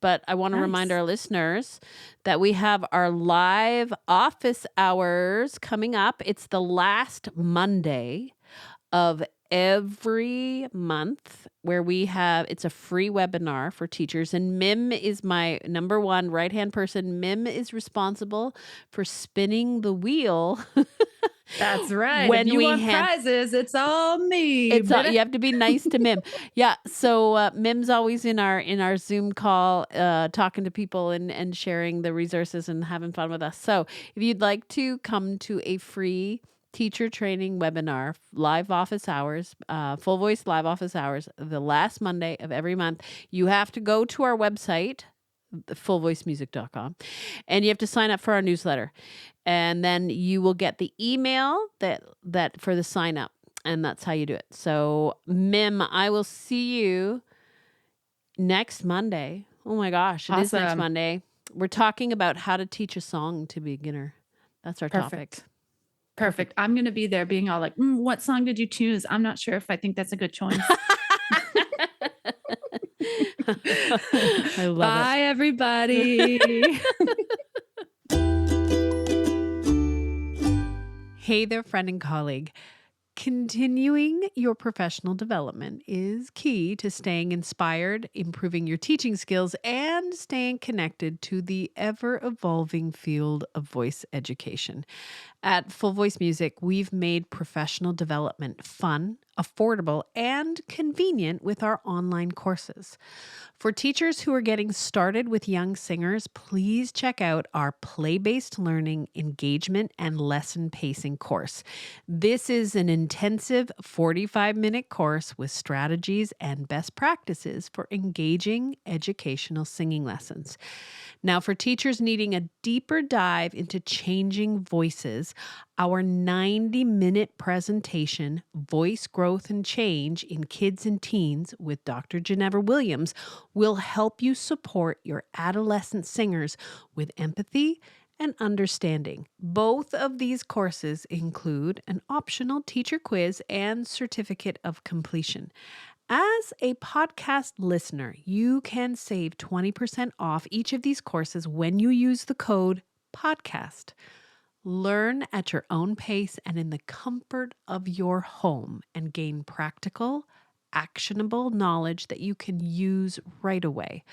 but I want to remind our listeners that we have our live office hours coming up. It's the last Monday of every month where it's a free webinar for teachers, and Mim is my number one right-hand person. Mim is responsible for spinning the wheel. That's right. When if you want prizes, it's all me. You have to be nice to Mim. Yeah. So Mim's always in our Zoom call, talking to people and sharing the resources and having fun with us. So if you'd like to come to a free teacher training webinar, live office hours, full voice live office hours, the last Monday of every month, you have to go to our website, fullvoicemusic.com, and you have to sign up for our newsletter. And then you will get the email that for the sign up, and that's how you do it. So Mim, I will see you next Monday. Oh my gosh, it is next Monday. We're talking about how to teach a song to a beginner. That's our topic. Perfect. I'm going to be there being all like, what song did you choose? I'm not sure if I think that's a good choice. I love Bye, everybody. Hey there, friend and colleague. Continuing your professional development is key to staying inspired, improving your teaching skills, and staying connected to the ever-evolving field of voice education. At Full Voice Music, we've made professional development fun, affordable, and convenient with our online courses. For teachers who are getting started with young singers, please check out our play-based learning, engagement, and lesson pacing course. This is an intensive 45-minute course with strategies and best practices for engaging educational singing lessons. Now, for teachers needing a deeper dive into changing voices, our 90-minute presentation, Voice Growth and Change in Kids and Teens with Dr. Ginevra Williams, will help you support your adolescent singers with empathy and understanding. Both of these courses include an optional teacher quiz and certificate of completion. As a podcast listener, you can save 20% off each of these courses when you use the code PODCAST. Learn at your own pace and in the comfort of your home and gain practical, actionable knowledge that you can use right away.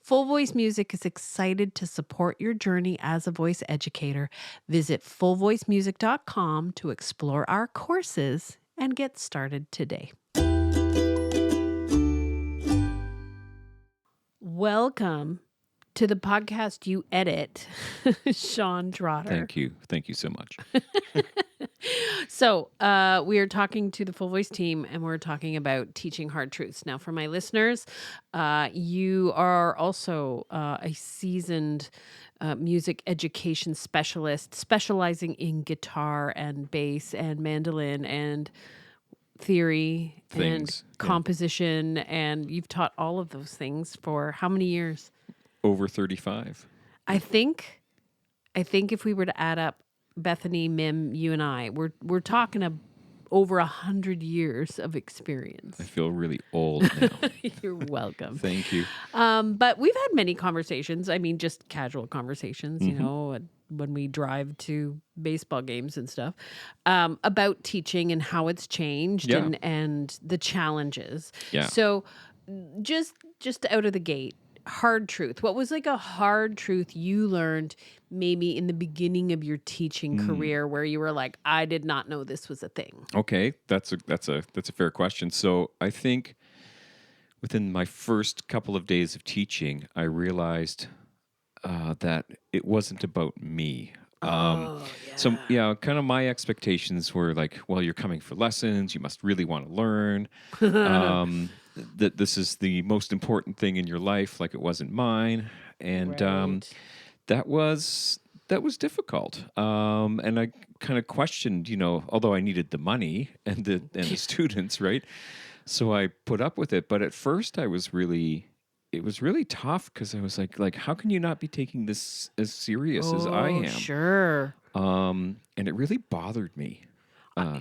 Full Voice Music is excited to support your journey as a voice educator. Visit fullvoicemusic.com to explore our courses and get started today. Welcome to the podcast you edit, Shawn Trotter. Thank you. Thank you so much. So we are talking to the Full Voice team, and we're talking about teaching hard truths. Now, for my listeners, you are also a seasoned music education specialist, specializing in guitar and bass and mandolin and theory and composition, and you've taught all of those things for how many years? Over 35. I think if we were to add up Bethany, Mim, you and I, we're talking over 100 years of experience. I feel really old now. You're welcome. Thank you. But we've had many conversations. I mean, just casual conversations, you know, when we drive to baseball games and stuff, about teaching and how it's changed and the challenges. Yeah. So just out of the gate, hard truth. What was like a hard truth you learned maybe in the beginning of your teaching career where you were like, I did not know this was a thing? Okay, that's a fair question. So I think within my first couple of days of teaching, I realized that it wasn't about me. So yeah, kind of my expectations were like, well, you're coming for lessons, you must really want to learn. That this is the most important thing in your life, like it wasn't mine, and Right. that was difficult. And I kind of questioned, although I needed the money and the students, right? So I put up with it, but at first it was really tough because I was like, how can you not be taking this as serious as I am? Sure. And it really bothered me.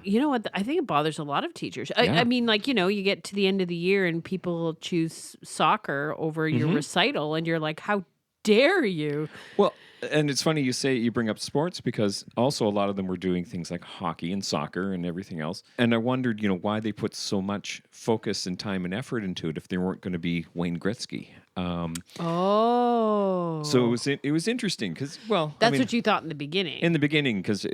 You know what? I think it bothers a lot of teachers. I Yeah. mean, like, you get to the end of the year and people choose soccer over your recital, and you're like, how dare you? Well, and it's funny you bring up sports because also a lot of them were doing things like hockey and soccer and everything else. And I wondered, why they put so much focus and time and effort into it if they weren't going to be Wayne Gretzky. Oh. So it was interesting because, That's what you thought in the beginning. in the beginning, because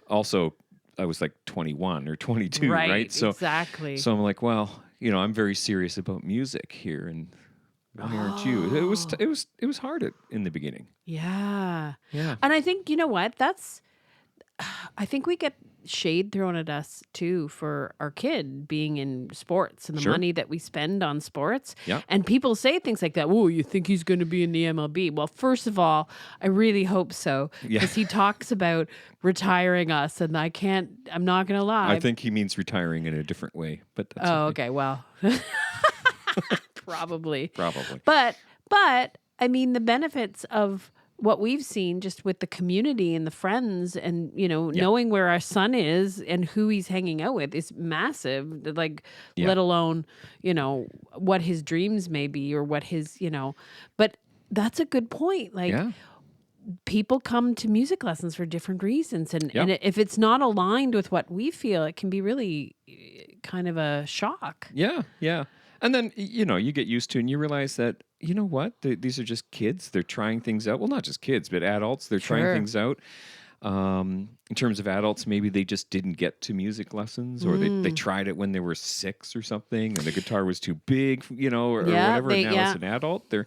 also I was like 21 or 22, right? So exactly. So I'm like, I'm very serious about music here, and why aren't you? It was hard in the beginning. Yeah. Yeah. And I think, you know what? I think we get shade thrown at us too for our kid being in sports and the Sure. money that we spend on sports. Yeah. And people say things like that. Oh, you think he's going to be in the MLB? Well, first of all, I really hope so. Yeah. Because he talks about retiring us, and I'm not going to lie. I think he means retiring in a different way, but that's okay. Well, probably. Probably. But I mean, the benefits of what we've seen just with the community and the friends and, knowing where our son is and who he's hanging out with is massive. Like, Yeah. let alone, what his dreams may be or what his, but that's a good point. Like, Yeah. people come to music lessons for different reasons. And if it's not aligned with what we feel, it can be really kind of a shock. Yeah. Yeah. And then, you get used to it and you realize that, you know what? These are just kids. They're trying things out. Well, not just kids, but adults. They're trying Sure. things out. In terms of adults, maybe they just didn't get to music lessons, or they tried it when they were 6 or something, and the guitar was too big, or Yeah, whatever. And now as an adult, they're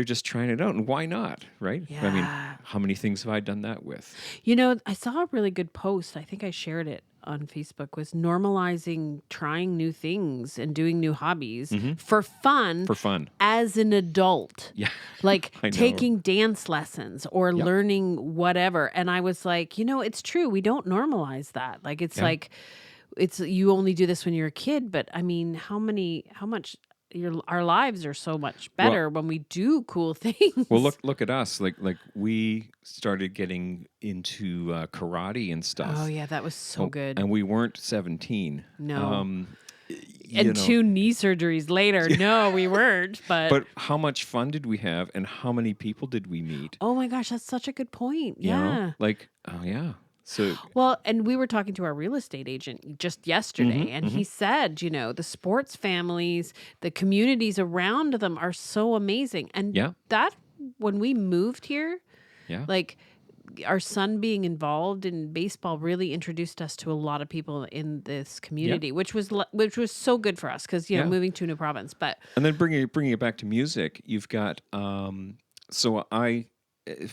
just trying it out. And why not? Right? I mean, Yeah. how many things have I done that with? I saw a really good post. I think I shared it on Facebook, was normalizing trying new things and doing new hobbies for fun. For fun. As an adult. Yeah. Like I know. taking dance lessons or learning whatever. And I was like, it's true. We don't normalize that. Like, it's like, you only do this when you're a kid. But I mean, how much our lives are so much better when we do cool things. Well, look at us. Like we started getting into karate and stuff. Oh yeah, that was so good. And we weren't 17. No. And 2 knee surgeries later. No, we weren't. But how much fun did we have, and how many people did we meet? Oh my gosh, that's such a good point. You Yeah. know? Like, oh yeah. So Well, and we were talking to our real estate agent just yesterday, and he said, the sports families, the communities around them are so amazing. And that, when we moved here, like, our son being involved in baseball really introduced us to a lot of people in this community, which was so good for us because, moving to a new province. But and then bringing it back to music, you've got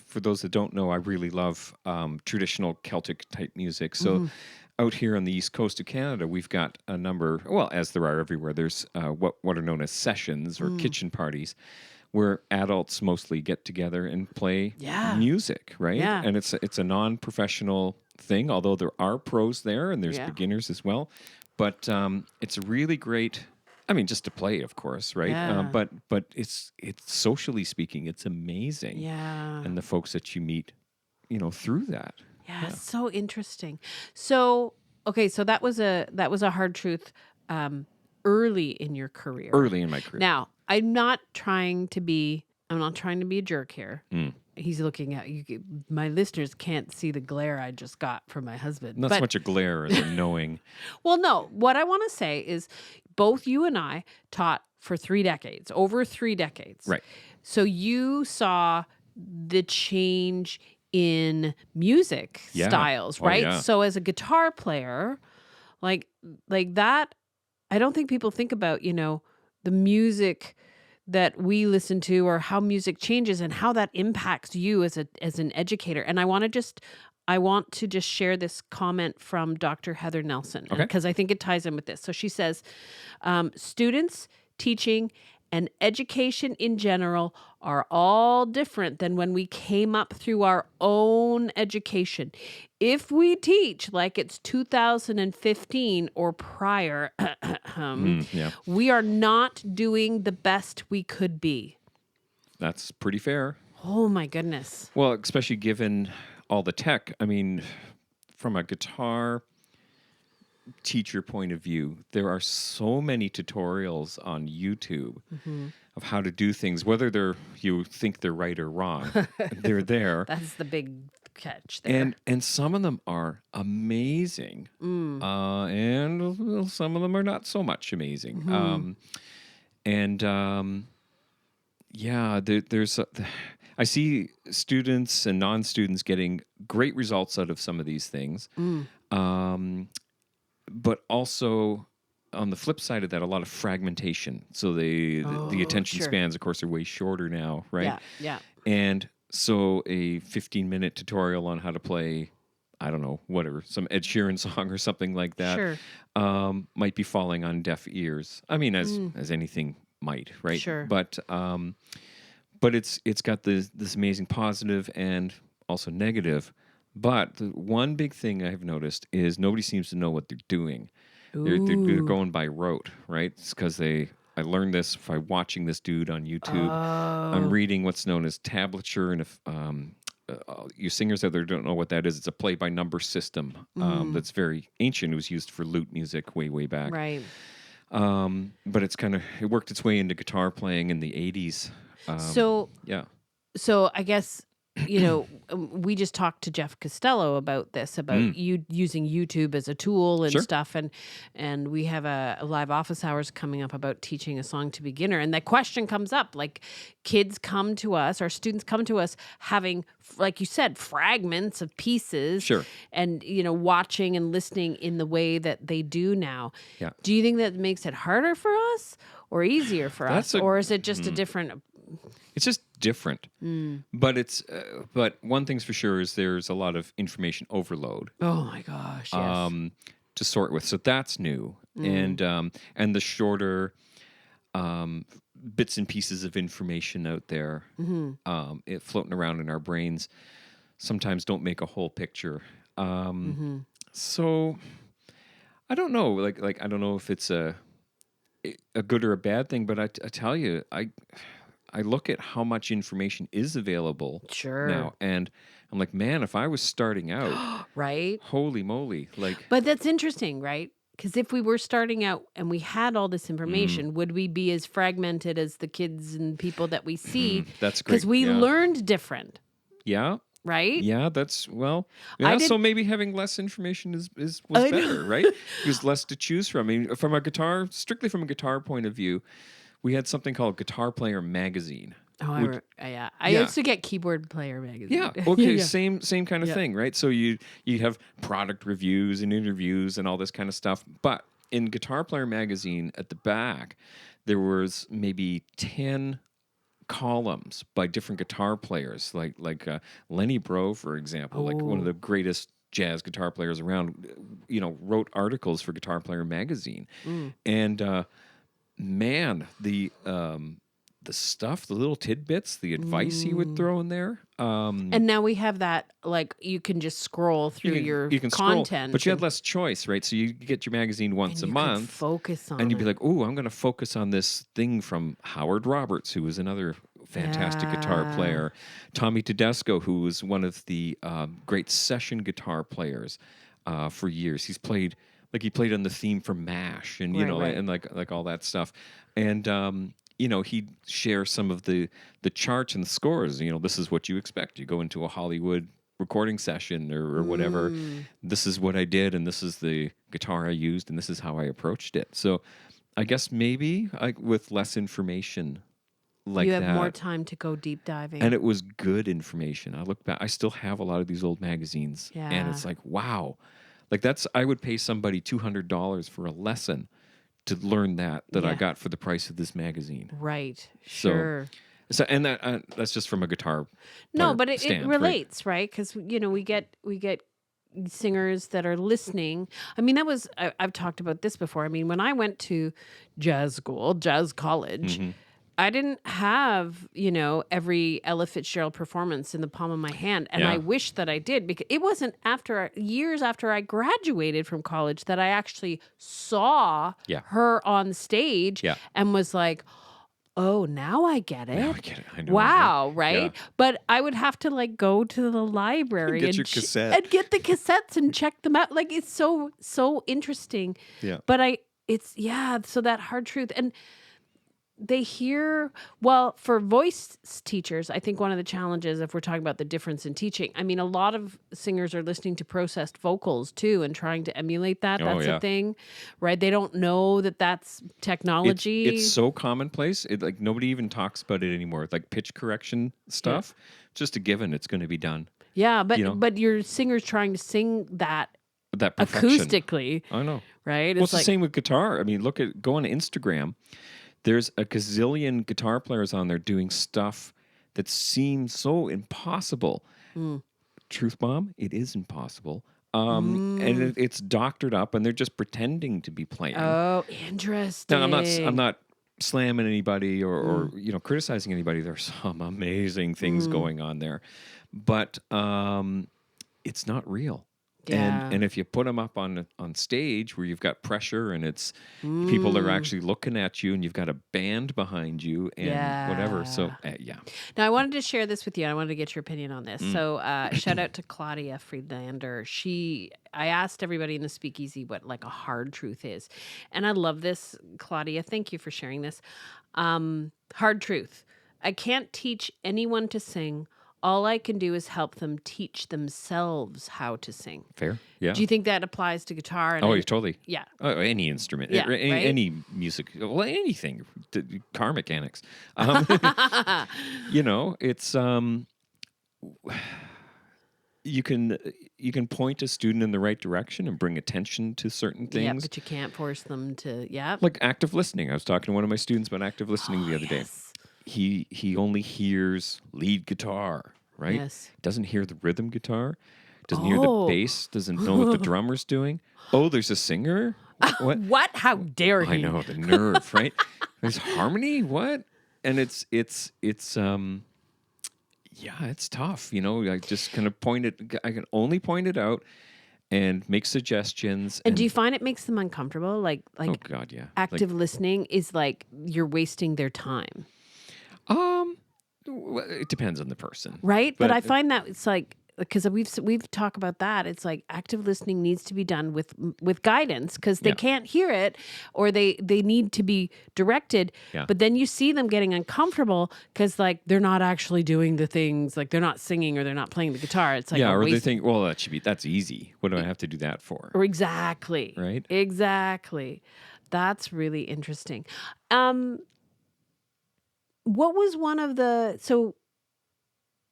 for those that don't know, I really love traditional Celtic type music. So out here on the east coast of Canada, we've got a number, well, as there are everywhere, there's what are known as sessions or kitchen parties, where adults mostly get together and play music, right? Yeah. And it's a non-professional thing, although there are pros there and there's beginners as well. But it's really great. I mean, just to play, of course, right? Yeah. But it's socially speaking, it's amazing. yeah. And the folks that you meet, through that. Yeah, so interesting. So, okay, so that was a hard truth early in your career. Early in my career. Now, I'm not trying to be a jerk here. He's looking at you. My listeners can't see the glare I just got from my husband. Not so much a glare as a knowing. Well, no. What I want to say is both you and I taught for 3 decades, over 3 decades. Right. So you saw the change in music Yeah. styles, Oh, right? yeah. So as a guitar player, like that, I don't think people think about, the music that we listen to or how music changes and how that impacts you as an educator. And I want to just share this comment from Dr. Heather Nelson, Okay. because I think it ties in with this. So she says, students, teaching, and education in general are all different than when we came up through our own education. If we teach like it's 2015 or prior, Yeah. we are not doing the best we could be. That's pretty fair. Oh my goodness. Well, especially given all the tech. I mean, from a guitar teacher point of view, there are so many tutorials on YouTube of how to do things, whether you think they're right or wrong. They're there. That's the big catch there. And some of them are amazing. And some of them are not so much amazing. There's I see students and non-students getting great results out of some of these things. But also on the flip side of that, a lot of fragmentation. So the attention spans, of course, are way shorter now, right? Yeah. And so a 15-minute tutorial on how to play, I don't know, whatever, some Ed Sheeran song or something like that, Sure. might be falling on deaf ears. I mean, as anything might, right? Sure. But it's got this amazing positive and also negative. But the one big thing I've noticed is nobody seems to know what they're doing. They're going by rote, right? It's because I learned this by watching this dude on YouTube. I'm reading what's known as tablature, and if you singers out there don't know what that is, it's a play-by-number system that's very ancient. It was used for lute music way back. Right. But it worked its way into guitar playing in the 80s. So I guess, we just talked to Jeff Costello about this, about you using YouTube as a tool and stuff. And we have a live office hours coming up about teaching a song to beginner. And that question comes up, like kids come to us, our students come to us having, like you said, fragments of pieces. Sure. And, watching and listening in the way that they do now. Yeah. Do you think that makes it harder for us or easier for us? Or is it just a different... It's just different, but but one thing's for sure is there's a lot of information overload. Oh my gosh! Yes. To sort with, so that's new, and the shorter bits and pieces of information out there, it floating around in our brains, sometimes don't make a whole picture. So I don't know, like I don't know if it's a good or a bad thing, but I tell you, I look at how much information is available now, and I'm like, man, if I was starting out, right? Holy moly! But that's interesting, right? Because if we were starting out and we had all this information, would we be as fragmented as the kids and people that we see? That's great. Because we learned different. Yeah. Right? Yeah, so maybe having less information was better, right? There's less to choose from. I mean, strictly from a guitar point of view, we had something called Guitar Player Magazine. Oh, I used to get Keyboard Player Magazine. Yeah, okay, same kind of thing, right? So you have product reviews and interviews and all this kind of stuff. But in Guitar Player Magazine, at the back, there was maybe 10 columns by different guitar players, like Lenny Breau, for example, like one of the greatest jazz guitar players around, wrote articles for Guitar Player Magazine. And man, the stuff, the little tidbits, the advice he would throw in there. And now we have that, like, you can just scroll through your content. Scroll, but you had less choice, right? So you get your magazine once a month. Focus on and you'd be like, oh, I'm going to focus on this thing from Howard Roberts, who was another fantastic guitar player. Tommy Tedesco, who was one of the great session guitar players for years. He played on the theme for MASH and, and like all that stuff. And, he'd share some of the charts and the scores. This is what you expect. You go into a Hollywood recording session or whatever. This is what I did, and this is the guitar I used, and this is how I approached it. So I guess maybe with less information like you have that. more time to go deep diving. And it was good information. I look back, I still have a lot of these old magazines. Yeah. And it's like, wow. Like I would pay somebody $200 for a lesson to learn that I Yeah. got for the price of this magazine. Right. Sure. So and that's just from a guitar No, player but it stand, relates, right? Because we get singers that are listening. I mean, I've talked about this before. I mean, when I went to jazz college, Mm-hmm. I didn't have every Ella Fitzgerald performance in the palm of my hand, and Yeah. I wish that I did, because it wasn't years after I graduated from college that I actually saw Yeah. her on stage Yeah. and was like, oh, now I get it. Now I get it. I know. Wow, right? Yeah. But I would have to go to the library Get your cassette. and get the cassettes and check them out. Like, it's so interesting. Yeah. But so that hard truth. And they hear, for voice teachers, I think one of the challenges, if we're talking about the difference in teaching, I mean, a lot of singers are listening to processed vocals too and trying to emulate that. Oh, That's yeah. a thing, right? They don't know that that's technology. It's so commonplace. Like nobody even talks about it anymore. Like pitch correction stuff, just a given. It's going to be done. Yeah, but your singer's trying to sing that Perfection. acoustically, I know. right? Well, it's the same with guitar. I mean, go on Instagram. There's a gazillion guitar players on there doing stuff that seems so impossible. Truth bomb, it is impossible. And it's doctored up, and they're just pretending to be playing. Oh, interesting. Now, I'm not slamming anybody or criticizing anybody. There's some amazing things going on there, but it's not real. Yeah. And if you put them up on stage where you've got pressure and it's people are actually looking at you and you've got a band behind you and whatever. So, yeah. Now, I wanted to share this with you. I wanted to get your opinion on this. So, shout out to Claudia Friedlander. I asked everybody in the speakeasy what a hard truth is. And I love this, Claudia. Thank you for sharing this. Hard truth. I can't teach anyone to sing. All I can do is help them teach themselves how to sing. Fair. Yeah. Do you think that applies to guitar? Oh, totally. Yeah. Oh, any instrument. Yeah, right? Any music. Well, anything. Car mechanics. It's you can point a student in the right direction and bring attention to certain things. Yeah, but you can't force them to. Yeah. Like active listening. I was talking to one of my students about active listening the other day. He only hears lead guitar, right? Yes. Doesn't hear the rhythm guitar, doesn't hear the bass, doesn't know what the drummer's doing. Oh, there's a singer? What? What? How dare he? I know, the nerve, right? There's harmony? What? And it's tough, I just kind of I can only point it out and make suggestions. And do you find it makes them uncomfortable? Like oh God, yeah. active listening is like you're wasting their time. It depends on the person, right? But I find that it's like, because we've talked about that. It's like active listening needs to be done with guidance, because they can't hear it, or they need to be directed. Yeah. But then you see them getting uncomfortable because they're not actually doing the things, like they're not singing or they're not playing the guitar. It's like or they think, well, that's easy. What do I have to do that for? Or exactly. Right. Exactly. That's really interesting. What was one of so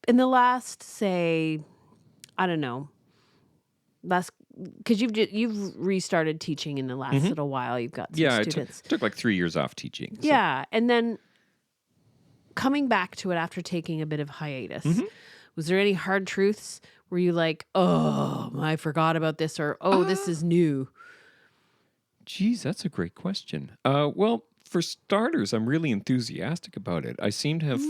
in the last, say, I don't know, because you've restarted teaching in the last little while. You've got some students. Took like 3 years off teaching. So. Yeah, and then coming back to it after taking a bit of hiatus, was there any hard truths? Were you like, oh, I forgot about this, or this is new? Geez, that's a great question. Well, for starters, I'm really enthusiastic about it. I seem to have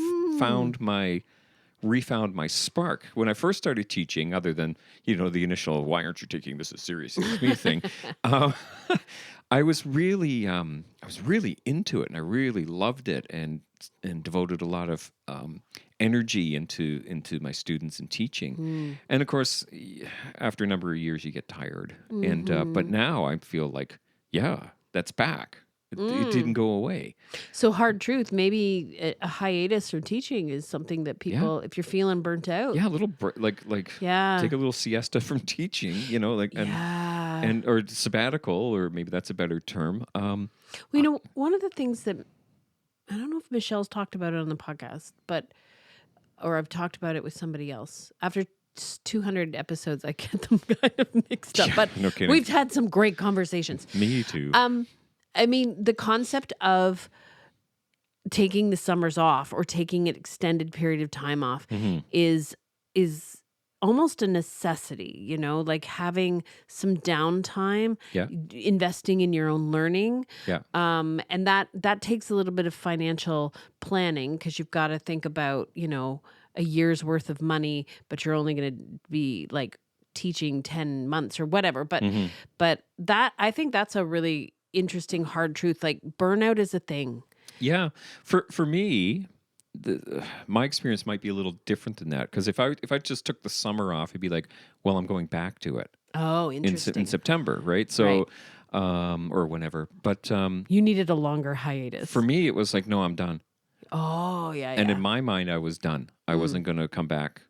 refound my spark. When I first started teaching, other than, the initial, why aren't you taking this as seriously as me thing, I was really into it, and I really loved it, and devoted a lot of energy into my students and teaching. And of course, after a number of years, you get tired. And but now I feel like, that's back. It didn't go away. So hard truth, maybe a hiatus from teaching is something that people, if you're feeling burnt out. Yeah, a little take a little siesta from teaching, and and or sabbatical, or maybe that's a better term. Well, you know, one of the things that I don't know if Michelle's talked about it on the podcast, or I've talked about it with somebody else. After 200 episodes, I get them kind of mixed up. But no kidding. we've had some great conversations. Me too. I mean, the concept of taking the summers off or taking an extended period of time off is almost a necessity, you know, like having some downtime, investing in your own learning. Yeah. And that takes a little bit of financial planning, because you've got to think about, you know, a year's worth of money, but you're only going to be like teaching 10 months or whatever. But that, I think that's a really interesting hard truth. Like, burnout is a thing. Yeah. For me, my experience might be a little different than that, because if I just took the summer off, it'd be like, well, I'm going back to it. Oh, interesting. In September, right? So, or whenever. But you needed a longer hiatus. for me, it was like, no, I'm done. Oh, yeah. And in my mind, I was done. I wasn't going to come back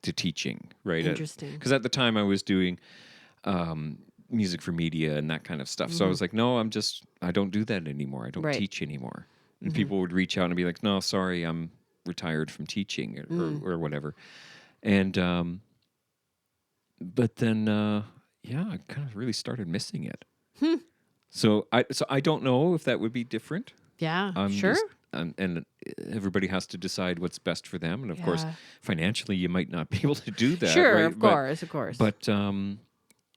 to teaching, right? Interesting. Because at the time, I was doing music for media and that kind of stuff. So I was like, no, I don't do that anymore. I don't teach anymore. And people would reach out and be like, no, sorry, I'm retired from teaching or whatever. And, but then, I kind of really started missing it. So I don't know if that would be different. Yeah, sure. And everybody has to decide what's best for them. And of course, financially, you might not be able to do that. Sure, right? of course. But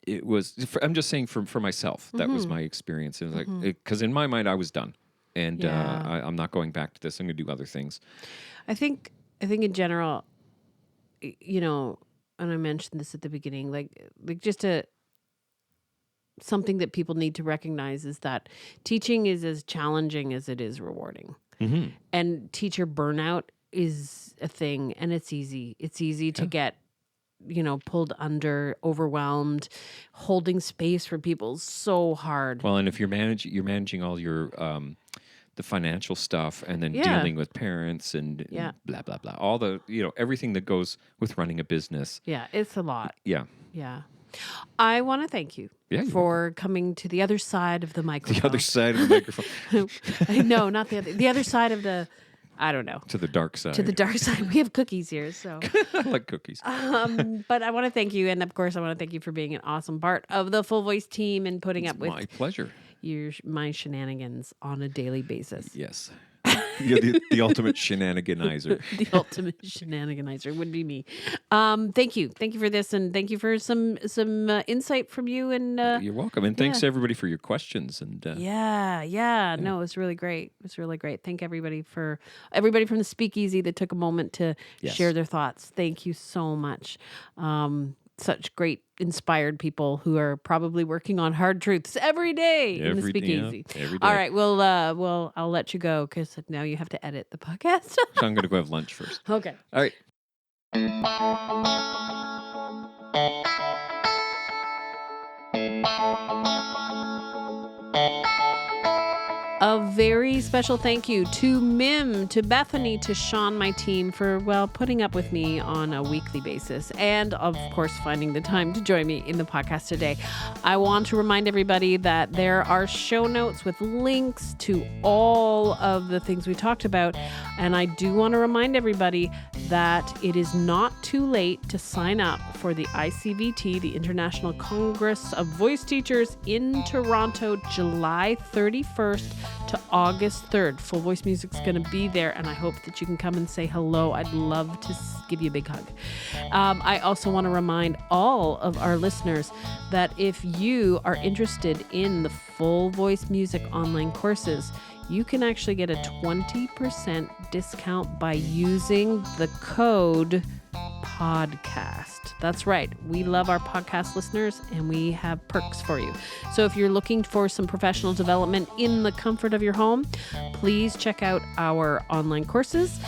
it was, I'm just saying for myself, that was my experience. It was like, because in my mind, I was done. And I'm not going back to this. I'm going to do other things. I think in general, you know, and I mentioned this at the beginning, like just something that people need to recognize is that teaching is as challenging as it is rewarding. And teacher burnout is a thing, and it's easy. It's easy to get, you know, pulled under, overwhelmed. Holding space for people is so hard. Well, and if you're managing all your the financial stuff, and then dealing with parents and blah blah blah, all the, you know, everything that goes with running a business. Yeah, it's a lot. Yeah. I want to thank you for coming to the other side of the microphone. The other side of the microphone. No, not the other. The other side of the, I don't know. To the dark side. To the dark side. We have cookies here, so. I like cookies. But I want to thank you, and of course, I want to thank you for being an awesome part of the Full Voice team and putting up with my pleasure. My shenanigans on a daily basis. Yes. You're the ultimate shenaniganizer. The ultimate shenaniganizer would be me. Thank you for this, and thank you for some insight from you. And you're welcome, and thanks to everybody for your questions. And no, it was really great. It was really great. Thank everybody from the Speakeasy that took a moment to share their thoughts. Thank you so much. Such great inspired people who are probably working on hard truths every day in the Speakeasy. Every day. All right, well, I'll let you go, because now you have to edit the podcast. So I'm going to go have lunch first. Okay. All right. A very special thank you to Mim, to Bethany, to Shawn, my team, for, putting up with me on a weekly basis, and of course, finding the time to join me in the podcast today. I want to remind everybody that there are show notes with links to all of the things we talked about. And I do want to remind everybody that it is not too late to sign up for the ICVT, the International Congress of Voice Teachers, in Toronto, July 31st to August 3rd. Full Voice Music's going to be there, and I hope that you can come and say hello. I'd love to give you a big hug. I also want to remind all of our listeners that if you are interested in the Full Voice Music online courses, you can actually get a 20% discount by using the code podcast. That's right. We love our podcast listeners, and we have perks for you. So if you're looking for some professional development in the comfort of your home, please check out our online courses.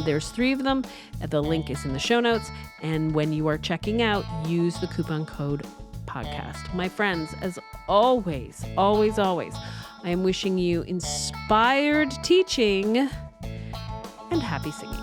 There's 3 of them. The link is in the show notes. And when you are checking out, use the coupon code podcast. My friends, as always, I am wishing you inspired teaching and happy singing.